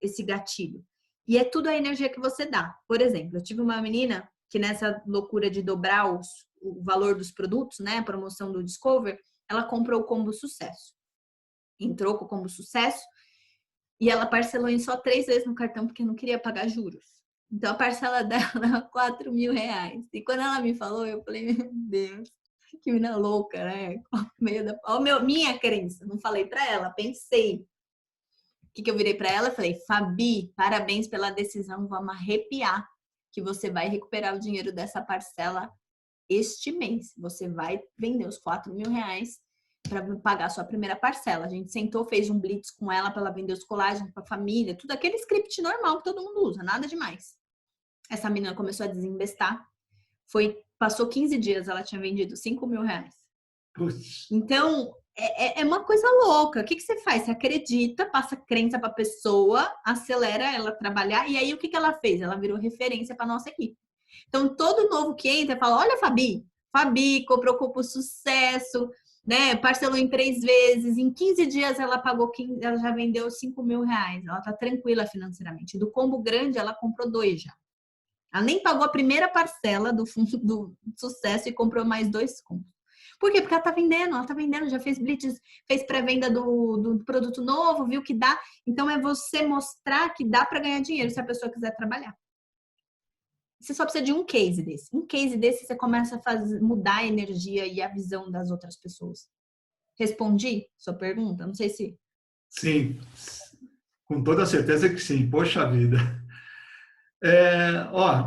esse gatilho. E é tudo a energia que você dá. Por exemplo, eu tive uma menina que nessa loucura de dobrar o valor dos produtos, né, a promoção do Discover, ela comprou o combo sucesso. Entrou com o combo sucesso e ela parcelou em só 3 vezes no cartão porque não queria pagar juros. Então a parcela dela era R$4.000. E quando ela me falou, eu falei, meu Deus, que menina louca, né? Minha crença, não falei pra ela, pensei. O que eu virei para ela? Eu falei, Fabi, parabéns pela decisão, vamos arrepiar que você vai recuperar o dinheiro dessa parcela este mês. Você vai vender os R$4.000 para pagar a sua primeira parcela. A gente sentou, fez um blitz com ela para ela vender os colágenos para a família, tudo aquele script normal que todo mundo usa, nada demais. Essa menina começou a desinvestar. Passou 15 dias, ela tinha vendido R$5.000. Então, é uma coisa louca. O que você faz? Você acredita, passa crença para a pessoa, acelera ela a trabalhar. E aí, o que ela fez? Ela virou referência para nossa equipe. Então, todo novo que entra fala, olha, Fabi comprou com sucesso, né? Parcelou em 3 vezes. Em 15 dias, ela já vendeu R$5.000. Ela tá tranquila financeiramente. Do combo grande, ela comprou 2 já. Ela nem pagou a primeira parcela do fundo do sucesso e comprou mais 2 combos. Por quê? Porque ela tá vendendo, já fez blitz, fez pré-venda do produto novo, viu que dá. Então, é você mostrar que dá para ganhar dinheiro se a pessoa quiser trabalhar. Você só precisa de um case desse. Um case desse, você começa a mudar a energia e a visão das outras pessoas. Respondi sua pergunta? Não sei se... Sim, com toda certeza que sim. Poxa vida.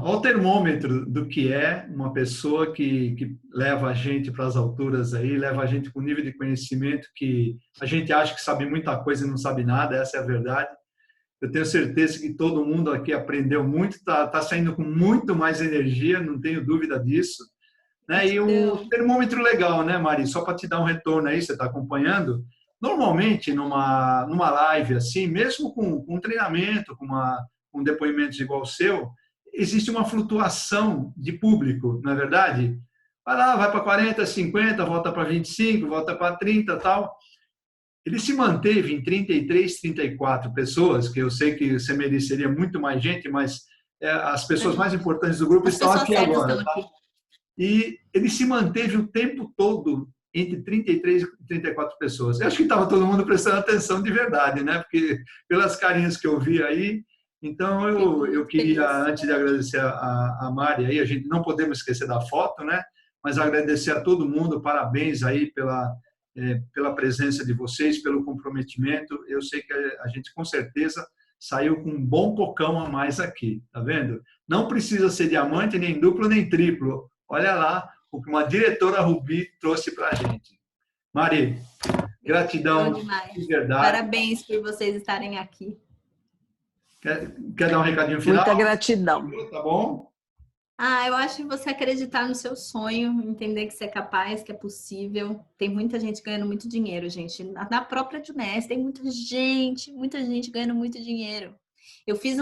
O termômetro do que é uma pessoa que leva a gente para as alturas aí, leva a gente com um nível de conhecimento que a gente acha que sabe muita coisa e não sabe nada, essa é a verdade. Eu tenho certeza que todo mundo aqui aprendeu muito, tá saindo com muito mais energia, não tenho dúvida disso. Né? E um termômetro legal, né, Mari? Só para te dar um retorno aí, você está acompanhando. Normalmente, numa live assim, mesmo com um treinamento, com depoimentos igual o seu, existe uma flutuação de público, não é verdade? Vai para 40, 50, volta para 25, volta para 30 tal. Ele se manteve em 33, 34 pessoas, que eu sei que você mereceria muito mais gente, mas as pessoas mais importantes do grupo estão aqui agora. Tá? E ele se manteve o tempo todo entre 33 e 34 pessoas. Eu acho que estava todo mundo prestando atenção de verdade, né? Porque pelas carinhas que eu vi aí. Então, eu queria, antes de agradecer a Mari, aí, a gente não podemos esquecer da foto, né? Mas agradecer a todo mundo, parabéns aí pela presença de vocês, pelo comprometimento. Eu sei que a gente, com certeza, saiu com um bom pocão a mais aqui, tá vendo? Não precisa ser diamante, nem duplo, nem triplo. Olha lá o que uma diretora Rubi trouxe para a gente. Mari, gratidão de verdade. Parabéns por vocês estarem aqui. Quer dar um recadinho final? Muita gratidão. Tá bom? Eu acho que você acreditar no seu sonho, entender que você é capaz, que é possível. Tem muita gente ganhando muito dinheiro, gente. Na própria Juness tem muita gente ganhando muito dinheiro. Eu fiz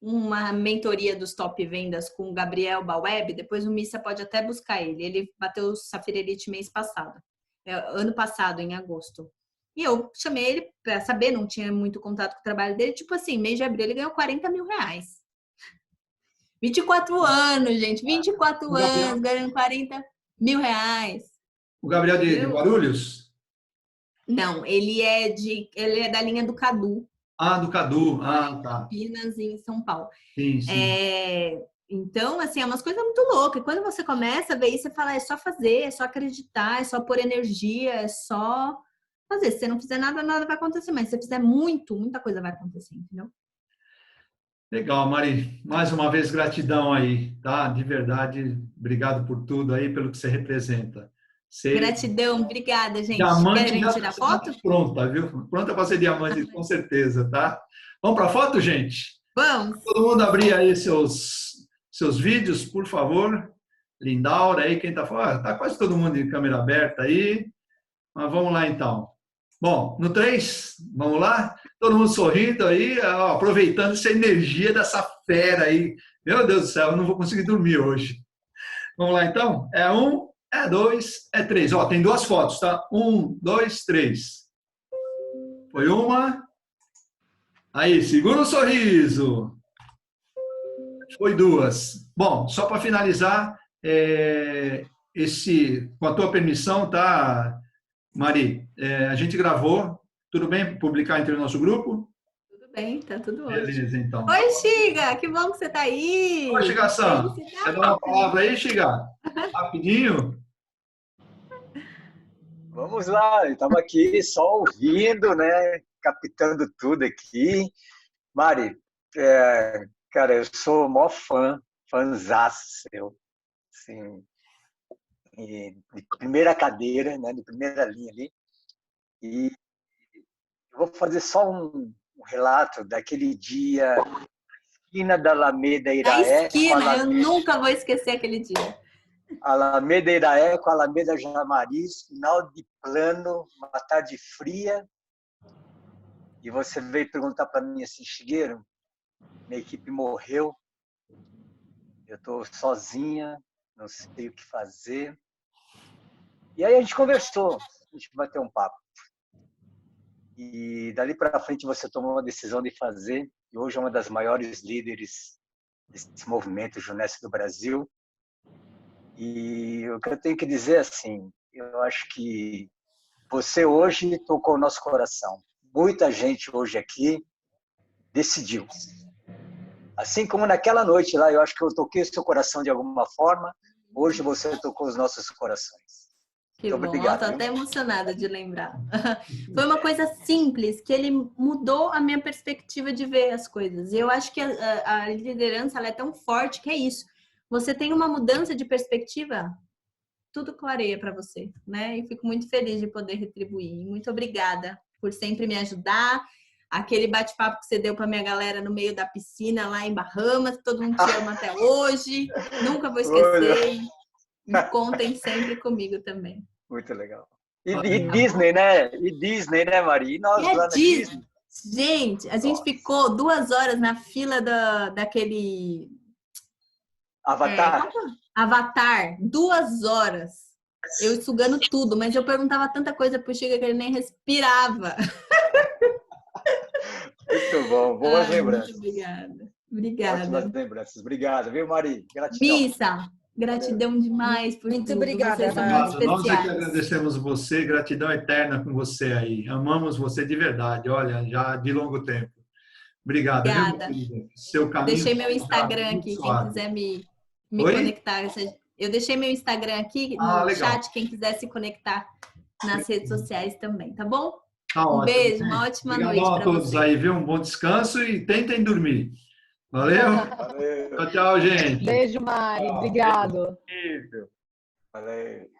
uma mentoria dos top vendas com o Gabriel Baweb, depois o Missa pode até buscar ele. Ele bateu o Safira Elite mês passado, ano passado, em agosto. E eu chamei ele para saber, não tinha muito contato com o trabalho dele. Tipo assim, mês de abril ele ganhou R$40.000. 24 anos, gente. 24 anos, ganhando 40 mil reais. O Gabriel de Guarulhos? Não, ele é da linha do Cadu. Ah, do Cadu. Ah, tá. Campinas, em São Paulo. Sim, sim. Então, assim, é umas coisas muito loucas. E quando você começa a ver isso, você fala, é só fazer, é só acreditar, é só pôr energia, é só fazer. Se você não fizer nada, nada vai acontecer. Mas se você fizer muita coisa vai acontecer, entendeu? Legal, Mari. Mais uma vez, gratidão aí, tá? De verdade, obrigado por tudo aí, pelo que você representa. Gratidão, obrigada, gente. Diamante Querem tirar foto? Pronta, viu? Pronta para ser diamante, com certeza, tá? Vamos para a foto, gente? Vamos. Todo mundo abrir aí seus vídeos, por favor. Lindaura aí, quem tá falando? Tá quase todo mundo de câmera aberta aí. Mas vamos lá, então. Bom, no 3, vamos lá? Todo mundo sorrindo aí, ó, aproveitando essa energia dessa fera aí. Meu Deus do céu, eu não vou conseguir dormir hoje. Vamos lá, então? É 1, é 2, é 3. Ó, tem 2 fotos, tá? 1, 2, 3. Foi uma. Aí, segura o sorriso. Foi 2. Bom, só para finalizar, com a tua permissão, tá, Mari? A gente gravou. Tudo bem publicar entre o nosso grupo? Tudo bem, tá tudo ótimo. Beleza, então. Oi, Xiga, que bom que você tá aí. Oi, Xiga-san. Você dá uma palavra aí, Xiga? Rapidinho. Vamos lá, eu estava aqui só ouvindo, né? Captando tudo aqui. Mari, cara, eu sou o maior fãzaço seu. Assim, de primeira cadeira, né? De primeira linha ali. E eu vou fazer só um relato daquele dia na esquina da Alameda Iraé. A esquina, eu nunca vou esquecer aquele dia. Alameda Iraé com Alameda Jamariz, final de plano, uma tarde fria. E você veio perguntar para mim assim, Shigeru, minha equipe morreu, eu estou sozinha, não sei o que fazer. E aí a gente conversou, a gente bateu um papo. E dali para frente você tomou uma decisão de fazer, e hoje é uma das maiores líderes desse movimento Junesse do Brasil. E o que eu tenho que dizer assim, eu acho que você hoje tocou o nosso coração. Muita gente hoje aqui decidiu. Assim como naquela noite lá, eu acho que eu toquei o seu coração de alguma forma, hoje você tocou os nossos corações. Que bom, obrigado, eu tô até emocionada de lembrar. Foi uma coisa simples, que ele mudou a minha perspectiva de ver as coisas. E eu acho que a liderança ela é tão forte que é isso. Você tem uma mudança de perspectiva, tudo clareia para você, né? E fico muito feliz de poder retribuir. Muito obrigada por sempre me ajudar. Aquele bate-papo que você deu para minha galera no meio da piscina lá em Bahamas, todo mundo te ama até hoje. Nunca vou esquecer. E contem sempre comigo também. Muito legal. E Disney, né? E Disney, né, Mari? E nós lá na Disney. Gente, a gente ficou 2 horas na fila daquele... Avatar? Avatar. 2 horas. Eu sugando tudo, mas eu perguntava tanta coisa pro Chico que ele nem respirava. Muito bom. Boas lembranças. Muito obrigada. Obrigada. Ótimas lembranças. Obrigada, viu, Mari? Gratidão. Missa, gratidão demais por muito tudo. Obrigada, Nós é que agradecemos você, gratidão eterna com você aí. Amamos você de verdade, olha, já de longo tempo. Obrigado. Obrigada. Seu caminho. Deixei meu Instagram aqui, quem quiser me conectar. Eu deixei meu Instagram aqui no chat, quem quiser se conectar nas redes sociais também, tá bom? Tá ótimo. Beijo, uma ótima noite para todos aí, viu? Um bom descanso e tentem dormir. Valeu? Valeu. Tchau, gente. Beijo, Mari. Obrigado. Valeu.